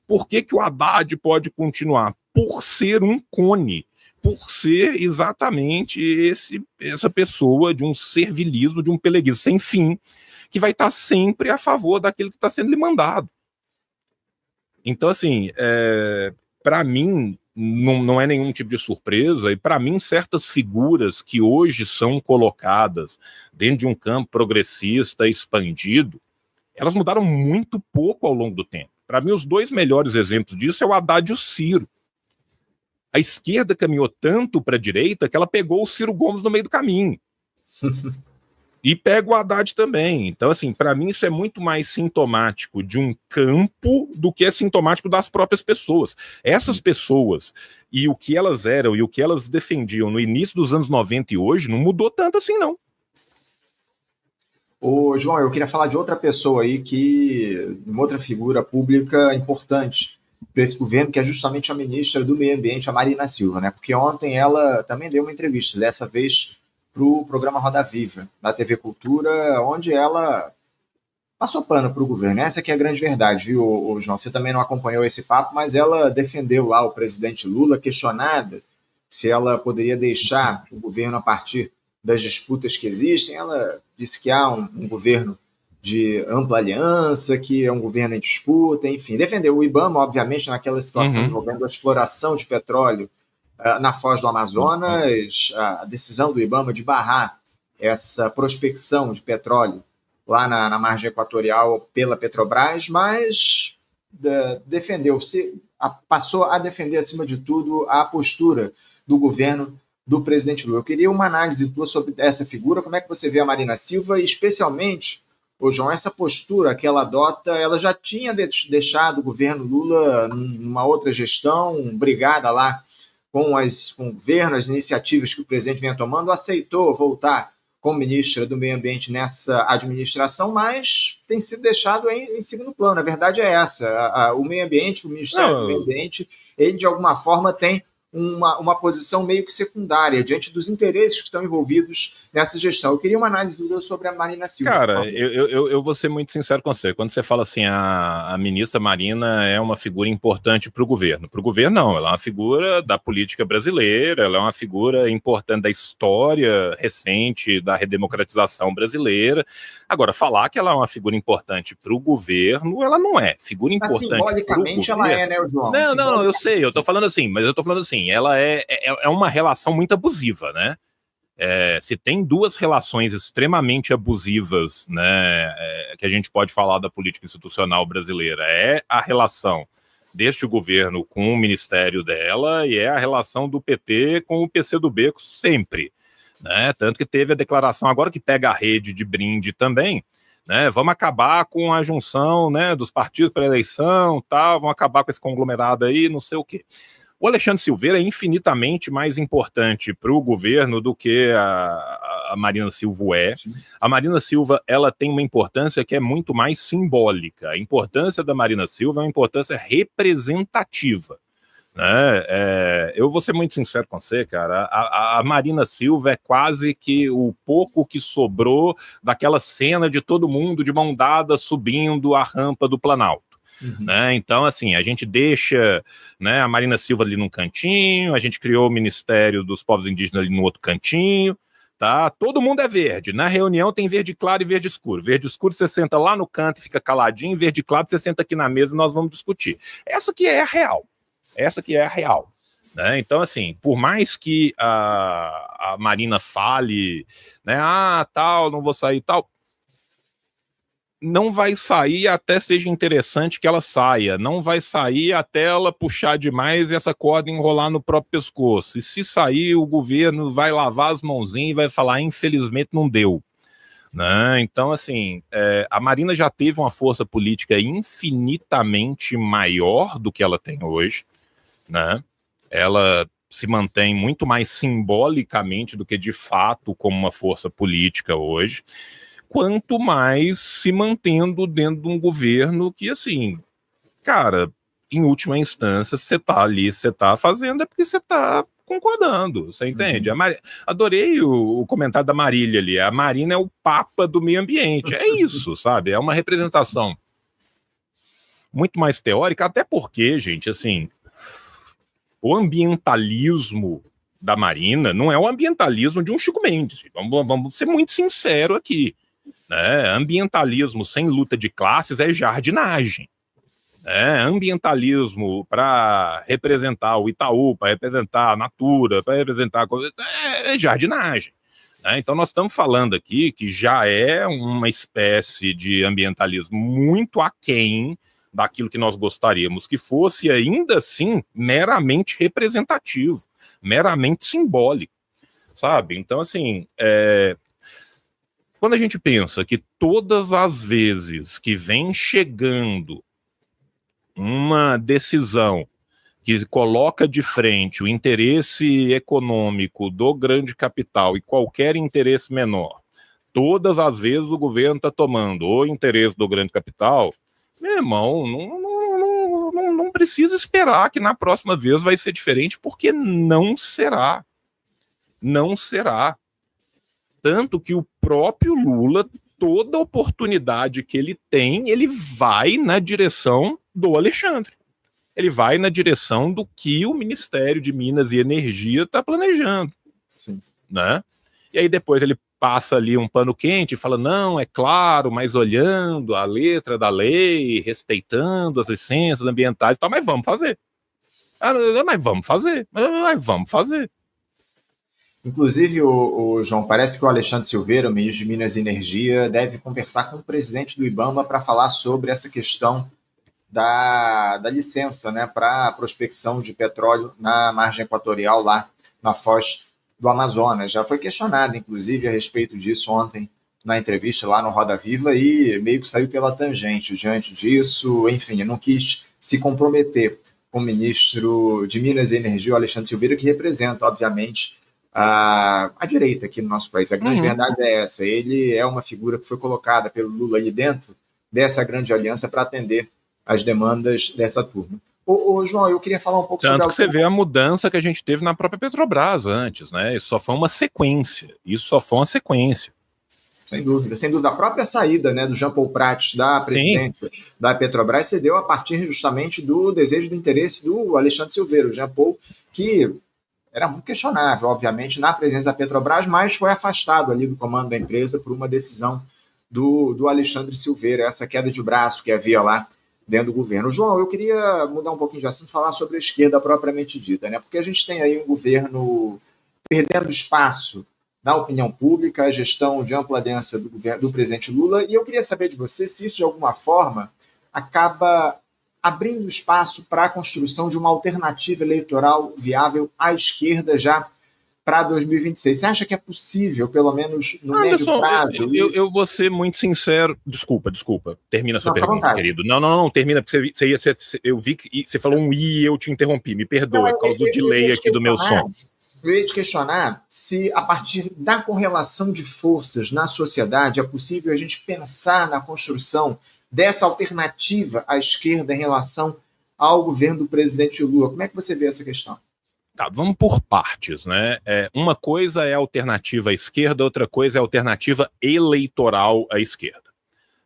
Por que o Haddad pode continuar? Por ser um cone, por ser exatamente essa pessoa de um servilismo, de um peleguismo sem fim, que vai estar sempre a favor daquilo que está sendo lhe mandado. Então, assim, para mim, não é nenhum tipo de surpresa, e para mim, certas figuras que hoje são colocadas dentro de um campo progressista expandido, elas mudaram muito pouco ao longo do tempo. Para mim, os dois melhores exemplos disso é o Haddad e o Ciro. A esquerda caminhou tanto para a direita que ela pegou o Ciro Gomes no meio do caminho. E pega o Haddad também. Então, assim, para mim isso é muito mais sintomático de um campo do que é sintomático das próprias pessoas. Essas pessoas e o que elas eram e o que elas defendiam no início dos anos 90 e hoje não mudou tanto assim, não. Ô, João, eu queria falar de outra pessoa aí, uma outra figura pública importante para esse governo, que é justamente a ministra do Meio Ambiente, a Marina Silva, né? Porque ontem ela também deu uma entrevista, dessa vez para o programa Roda Viva, da TV Cultura, onde ela passou pano para o governo. Essa que é a grande verdade, viu, João? Você também não acompanhou esse papo, mas ela defendeu lá o presidente Lula, questionada se ela poderia deixar o governo a partir das disputas que existem. Ela disse que há um governo de ampla aliança, que é um governo em disputa, enfim. Defendeu o IBAMA, obviamente, naquela situação envolvendo a exploração de petróleo na foz do Amazonas, a decisão do IBAMA de barrar essa prospecção de petróleo lá na margem equatorial pela Petrobras, mas passou a defender, acima de tudo, a postura do governo do presidente Lula. Eu queria uma análise tua sobre essa figura, como é que você vê a Marina Silva, e especialmente, João, essa postura que ela adota, ela já tinha deixado o governo Lula numa outra gestão, brigada lá com o governo, as iniciativas que o presidente vinha tomando, aceitou voltar como ministra do Meio Ambiente nessa administração, mas tem sido deixado em segundo plano. A verdade é essa. O meio ambiente, o Ministério do Meio Ambiente, ele de alguma forma tem uma posição meio que secundária diante dos interesses que estão envolvidos nessa gestão. Eu queria uma análise sobre a Marina Silva. Cara, eu vou ser muito sincero com você. Quando você fala assim, a ministra Marina é uma figura importante para o governo. Para o governo, não. Ela é uma figura da política brasileira, ela é uma figura importante da história recente da redemocratização brasileira. Agora, falar que ela é uma figura importante para o governo, ela não é. Figura importante. Mas simbolicamente ela é, né, João? Não, eu sei, eu tô falando assim, ela é uma relação muito abusiva, né? Se tem duas relações extremamente abusivas, né, que a gente pode falar da política institucional brasileira, é a relação deste governo com o ministério dela e é a relação do PT com o PCdoB sempre, né? Tanto que teve a declaração agora que pega a rede de brinde também, né? Vamos acabar com a junção, né, dos partidos para eleição, tal, vamos acabar com esse conglomerado aí, não sei o quê. O Alexandre Silveira é infinitamente mais importante para o governo do que a Marina Silva é. Sim. A Marina Silva, ela tem uma importância que é muito mais simbólica. A importância da Marina Silva é uma importância representativa, né? Eu vou ser muito sincero com você, cara. A Marina Silva é quase que o pouco que sobrou daquela cena de todo mundo de mão dada subindo a rampa do Planalto. Né? Então, assim, a gente deixa, né, a Marina Silva ali num cantinho, a gente criou o Ministério dos Povos Indígenas ali no outro cantinho, tá? Todo mundo é verde. Na reunião tem verde claro e verde escuro. Verde escuro você senta lá no canto e fica caladinho, verde claro você senta aqui na mesa e nós vamos discutir. Essa que é a real. Né? Então, assim, por mais que a Marina fale, né, tal, não vou sair, tal, não vai sair até seja interessante que ela saia, não vai sair até ela puxar demais e essa corda enrolar no próprio pescoço. E se sair, o governo vai lavar as mãozinhas e vai falar, infelizmente não deu. Né? Então, assim, a Marina já teve uma força política infinitamente maior do que ela tem hoje, né? Ela se mantém muito mais simbolicamente do que de fato como uma força política hoje, quanto mais se mantendo dentro de um governo que, assim, cara, em última instância, você tá ali, você tá fazendo, é porque você tá concordando, você entende? Adorei o comentário da Marília ali, a Marina é o papa do meio ambiente, é isso, sabe? É uma representação muito mais teórica, até porque, gente, assim, o ambientalismo da Marina não é o ambientalismo de um Chico Mendes, vamos ser muito sinceros aqui, né? Ambientalismo sem luta de classes é jardinagem. Ambientalismo para representar o Itaú, para representar a Natura, para representar é jardinagem. Né? Então nós estamos falando aqui que já é uma espécie de ambientalismo muito aquém daquilo que nós gostaríamos que fosse, e ainda assim meramente representativo, meramente simbólico, sabe? Então, assim, quando a gente pensa que todas as vezes que vem chegando uma decisão que coloca de frente o interesse econômico do grande capital e qualquer interesse menor, todas as vezes o governo está tomando o interesse do grande capital, meu irmão, não precisa esperar que na próxima vez vai ser diferente, porque não será. Não será. Tanto que o próprio Lula, toda oportunidade que ele tem, ele vai na direção do Alexandre. Ele vai na direção do que o Ministério de Minas e Energia está planejando. Sim. Né? E aí depois ele passa ali um pano quente e fala, não, é claro, mas olhando a letra da lei, respeitando as licenças ambientais e tal, mas vamos fazer. Mas vamos fazer. Inclusive, o João, parece que o Alexandre Silveira, o ministro de Minas e Energia, deve conversar com o presidente do IBAMA para falar sobre essa questão da licença, né, para prospecção de petróleo na margem equatorial, lá na foz do Amazonas. Já foi questionado, inclusive, a respeito disso ontem na entrevista lá no Roda Viva e meio que saiu pela tangente diante disso. Enfim, não quis se comprometer com o ministro de Minas e Energia, o Alexandre Silveira, que representa, obviamente, a direita aqui no nosso país. A grande verdade é essa. Ele é uma figura que foi colocada pelo Lula aí dentro dessa grande aliança para atender as demandas dessa turma. Ô, João, eu queria falar um pouco sobre... Tanto que você vê a mudança que a gente teve na própria Petrobras antes, né? Isso só foi uma sequência. Sem dúvida. A própria saída, né, do Jean Paul Prats da presidência da Petrobras se deu a partir justamente do desejo, do interesse do Alexandre Silveira, o Jean Paul, que era muito questionável, obviamente, na presença da Petrobras, mas foi afastado ali do comando da empresa por uma decisão do Alexandre Silveira, essa queda de braço que havia lá dentro do governo. João, eu queria mudar um pouquinho de assunto, falar sobre a esquerda propriamente dita, né? Porque a gente tem aí um governo perdendo espaço na opinião pública, a gestão de ampla aliança do presidente Lula, e eu queria saber de você se isso, de alguma forma, acaba abrindo espaço para a construção de uma alternativa eleitoral viável à esquerda já para 2026. Você acha que é possível, pelo menos no médio prazo? Eu vou ser muito sincero. Desculpa. Termina a sua pergunta, querido. Não, termina, porque eu vi que você falou um i e eu te interrompi. Me perdoe, por causa do delay aqui do meu som. Eu ia te questionar se, a partir da correlação de forças na sociedade, é possível a gente pensar na construção dessa alternativa à esquerda em relação ao governo do presidente Lula. Como é que você vê essa questão? Tá, vamos por partes, né? Uma coisa é a alternativa à esquerda, outra coisa é a alternativa eleitoral à esquerda.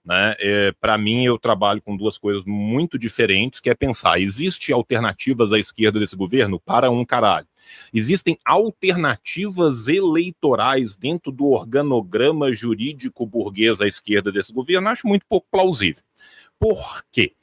Né? Para mim, eu trabalho com duas coisas muito diferentes, que é pensar, existe alternativas à esquerda desse governo? Para um caralho. Existem alternativas eleitorais dentro do organograma jurídico burguês à esquerda desse governo? Acho muito pouco plausível. Por quê?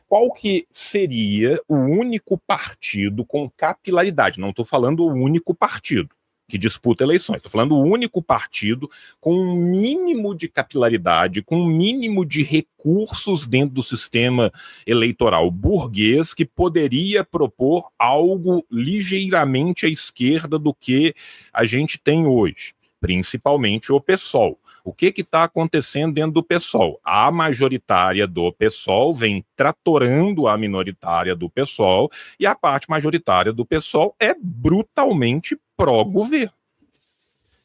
Qual que seria o único partido com capilaridade? Não estou falando o único partido, que disputa eleições. Estou falando o único partido com um mínimo de capilaridade, com um mínimo de recursos dentro do sistema eleitoral burguês que poderia propor algo ligeiramente à esquerda do que a gente tem hoje, principalmente o PSOL. O que está acontecendo dentro do PSOL? A majoritária do PSOL vem tratorando a minoritária do PSOL e a parte majoritária do PSOL é brutalmente pró-governo.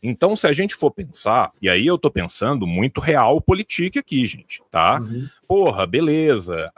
Então, se a gente for pensar, e aí eu tô pensando muito realpolitik aqui, gente, tá? Porra, beleza.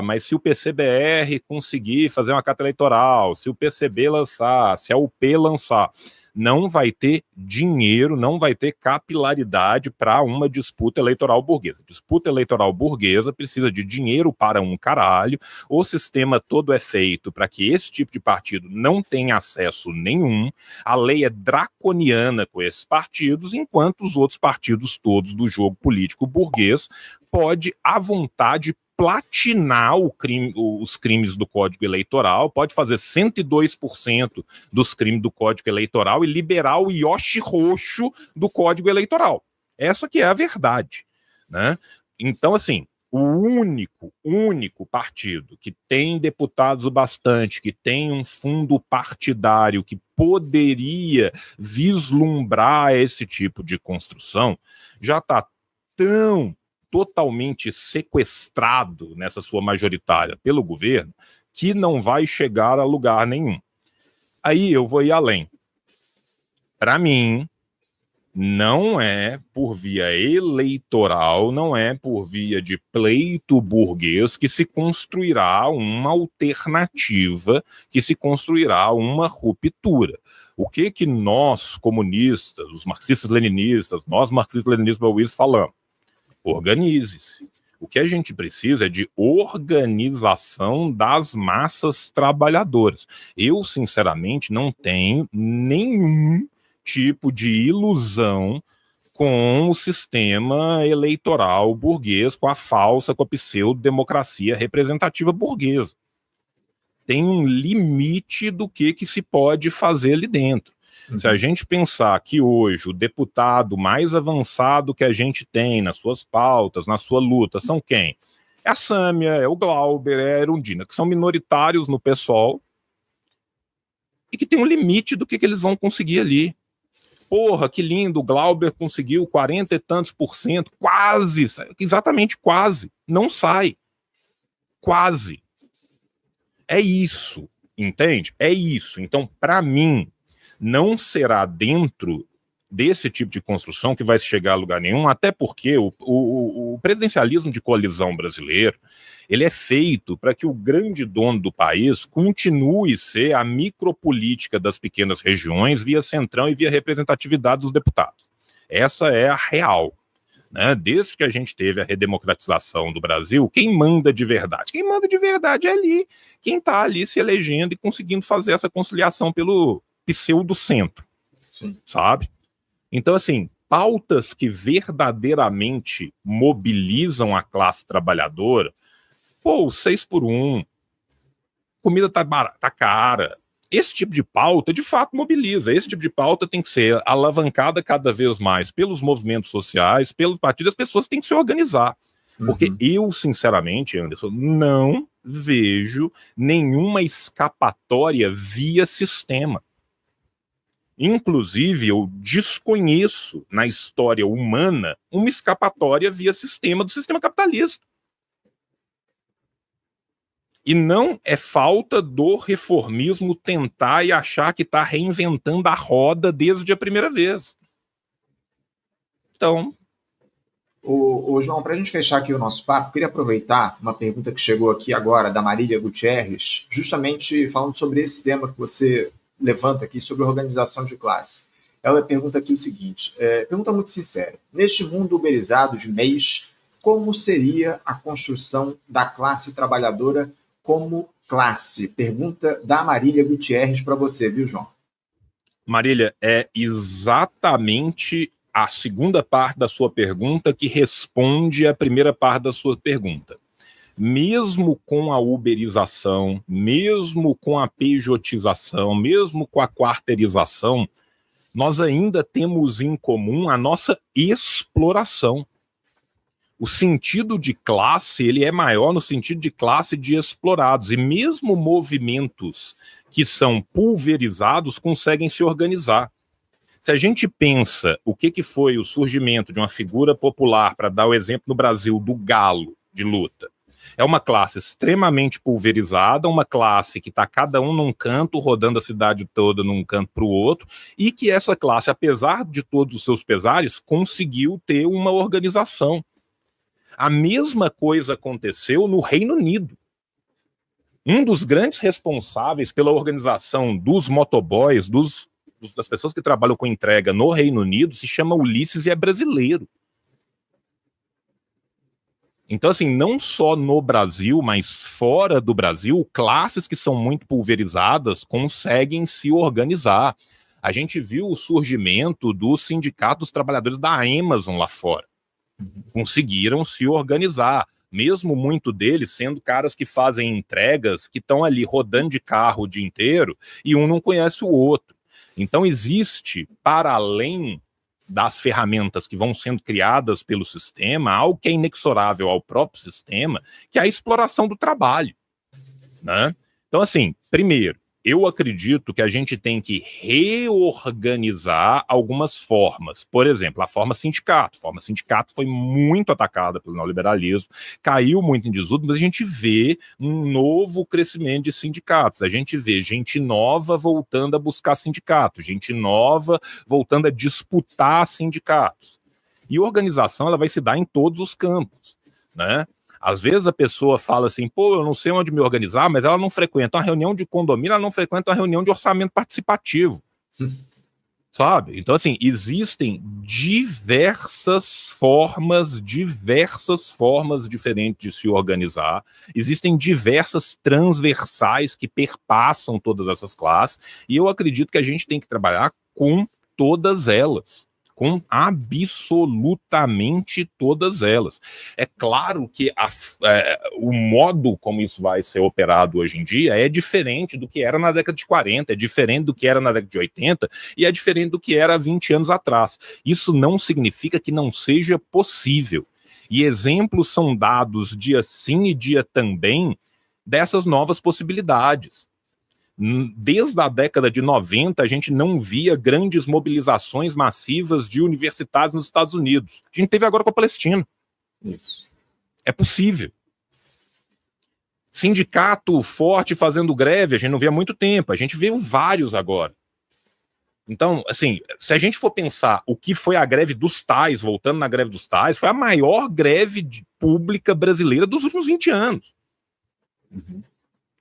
Mas se o PCBR conseguir fazer uma carta eleitoral, se o PCB lançar, se a UP lançar, não vai ter dinheiro, não vai ter capilaridade para uma disputa eleitoral burguesa. Disputa eleitoral burguesa precisa de dinheiro para um caralho, o sistema todo é feito para que esse tipo de partido não tenha acesso nenhum, a lei é draconiana com esses partidos, enquanto os outros partidos todos do jogo político burguês pode, à vontade, platinar os crimes do Código Eleitoral, pode fazer 102% dos crimes do Código Eleitoral e liberar o Yoshi roxo do Código Eleitoral. Essa que é a verdade, né? Então, assim, o único partido que tem deputados o bastante, que tem um fundo partidário que poderia vislumbrar esse tipo de construção, já está tão totalmente sequestrado nessa sua majoritária pelo governo, que não vai chegar a lugar nenhum. Aí eu vou ir além. Para mim, não é por via eleitoral, não é por via de pleito burguês que se construirá uma alternativa, que se construirá uma ruptura. O que nós, comunistas, os marxistas-leninistas, nós marxistas-leninistas falamos? Organize-se. O que a gente precisa é de organização das massas trabalhadoras. Eu, sinceramente, não tenho nenhum tipo de ilusão com o sistema eleitoral burguês, com a pseudo-democracia representativa burguesa. Tem um limite do que se pode fazer ali dentro. Se a gente pensar que hoje o deputado mais avançado que a gente tem nas suas pautas, na sua luta, são quem? É a Sâmia, é o Glauber, é a Erundina, que são minoritários no PSOL e que tem um limite do que eles vão conseguir ali. Porra, que lindo, o Glauber conseguiu 40 e tantos %, quase, exatamente quase, não sai. Quase. É isso, entende? É isso. Então, para mim, não será dentro desse tipo de construção que vai chegar a lugar nenhum, até porque o presidencialismo de coalizão brasileiro, ele é feito para que o grande dono do país continue a ser a micropolítica das pequenas regiões via centrão e via representatividade dos deputados. Essa é a real. Né? Desde que a gente teve a redemocratização do Brasil, quem manda de verdade? Quem manda de verdade é ali, quem está ali se elegendo e conseguindo fazer essa conciliação pelo pseudo-centro, sabe? Então, assim, pautas que verdadeiramente mobilizam a classe trabalhadora, pô, 6x1, comida tá cara. Esse tipo de pauta, de fato, mobiliza. Esse tipo de pauta tem que ser alavancada cada vez mais pelos movimentos sociais, pelos partidos, as pessoas têm que se organizar. Porque eu, sinceramente, Anderson, não vejo nenhuma escapatória via sistema. Inclusive, eu desconheço na história humana uma escapatória via sistema do sistema capitalista. E não é falta do reformismo tentar e achar que está reinventando a roda desde a primeira vez. Então... Ô, João, para a gente fechar aqui o nosso papo, queria aproveitar uma pergunta que chegou aqui agora, da Marília Gutierrez, justamente falando sobre esse tema que você levanta aqui, sobre organização de classe. Ela pergunta aqui o seguinte, pergunta muito sincera, neste mundo uberizado de meios, como seria a construção da classe trabalhadora como classe? Pergunta da Marília Gutierrez para você, viu, João? Marília, é exatamente a segunda parte da sua pergunta que responde à primeira parte da sua pergunta. Mesmo com a uberização, mesmo com a pejotização, mesmo com a quarteirização, nós ainda temos em comum a nossa exploração. O sentido de classe, ele é maior no sentido de classe de explorados, e mesmo movimentos que são pulverizados conseguem se organizar. Se a gente pensa o que foi o surgimento de uma figura popular, para dar o exemplo no Brasil do galo de luta, é uma classe extremamente pulverizada, uma classe que está cada um num canto, rodando a cidade toda num canto para o outro, e que essa classe, apesar de todos os seus pesares, conseguiu ter uma organização. A mesma coisa aconteceu no Reino Unido. Um dos grandes responsáveis pela organização dos motoboys, das pessoas que trabalham com entrega no Reino Unido, se chama Ulisses e é brasileiro. Então, assim, não só no Brasil, mas fora do Brasil, classes que são muito pulverizadas conseguem se organizar. A gente viu o surgimento do Sindicato dos Trabalhadores da Amazon lá fora. Conseguiram se organizar, mesmo muito deles sendo caras que fazem entregas, que estão ali rodando de carro o dia inteiro, e um não conhece o outro. Então existe, para além das ferramentas que vão sendo criadas pelo sistema, algo que é inexorável ao próprio sistema, que é a exploração do trabalho, né? Então, assim, primeiro, eu acredito que a gente tem que reorganizar algumas formas. Por exemplo, a forma sindicato. A forma sindicato foi muito atacada pelo neoliberalismo, caiu muito em desuso, mas a gente vê um novo crescimento de sindicatos. A gente vê gente nova voltando a buscar sindicatos, gente nova voltando a disputar sindicatos. E organização ela vai se dar em todos os campos, né? Às vezes a pessoa fala assim, pô, eu não sei onde me organizar, mas ela não frequenta uma reunião de condomínio, ela não frequenta uma reunião de orçamento participativo. Sabe? Então, assim, existem diversas formas diferentes de se organizar, existem diversas transversais que perpassam todas essas classes, e eu acredito que a gente tem que trabalhar com todas elas. Com absolutamente todas elas. É claro que o modo como isso vai ser operado hoje em dia é diferente do que era na década de 40, é diferente do que era na década de 80 e é diferente do que era há 20 anos atrás. Isso não significa que não seja possível. E exemplos são dados dia sim e dia também dessas novas possibilidades. Desde a década de 90, a gente não via grandes mobilizações massivas de universitários nos Estados Unidos. A gente teve agora com a Palestina. Isso. É possível. Sindicato forte fazendo greve, a gente não vê há muito tempo. A gente vê vários agora. Então, assim, se a gente for pensar o que foi a greve dos tais, voltando na greve dos tais, foi a maior greve pública brasileira dos últimos 20 anos. Uhum.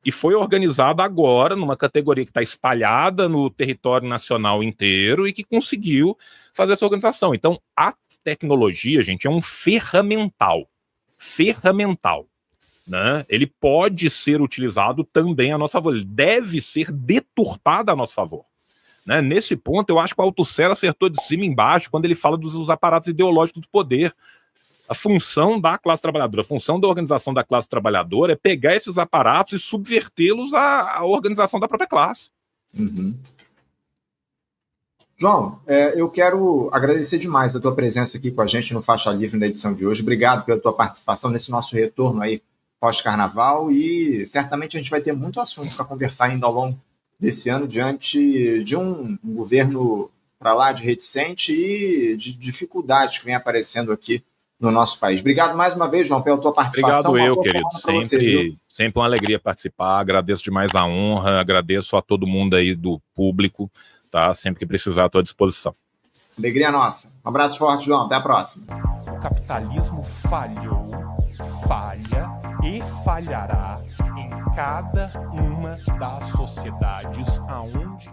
E foi organizada agora numa categoria que está espalhada no território nacional inteiro e que conseguiu fazer essa organização. Então, a tecnologia, gente, é um ferramental, né? Ele pode ser utilizado também a nosso favor, ele deve ser deturpado a nosso favor. Né? Nesse ponto, eu acho que o Althusser acertou de cima e embaixo quando ele fala dos aparatos ideológicos do poder. A função da classe trabalhadora, a função da organização da classe trabalhadora é pegar esses aparatos e subvertê-los à organização da própria classe. Uhum. João, eu quero agradecer demais a tua presença aqui com a gente no Faixa Livre na edição de hoje. Obrigado pela tua participação nesse nosso retorno aí pós-carnaval e certamente a gente vai ter muito assunto para conversar ainda ao longo desse ano diante de um governo para lá de reticente e de dificuldades que vem aparecendo aqui no nosso país. Obrigado mais uma vez, João, pela tua participação. Obrigado querido. Sempre uma alegria participar. Agradeço demais a honra, agradeço a todo mundo aí do público, tá? Sempre que precisar, à tua disposição. Alegria nossa. Um abraço forte, João. Até a próxima. O capitalismo falhou, falha e falhará em cada uma das sociedades aonde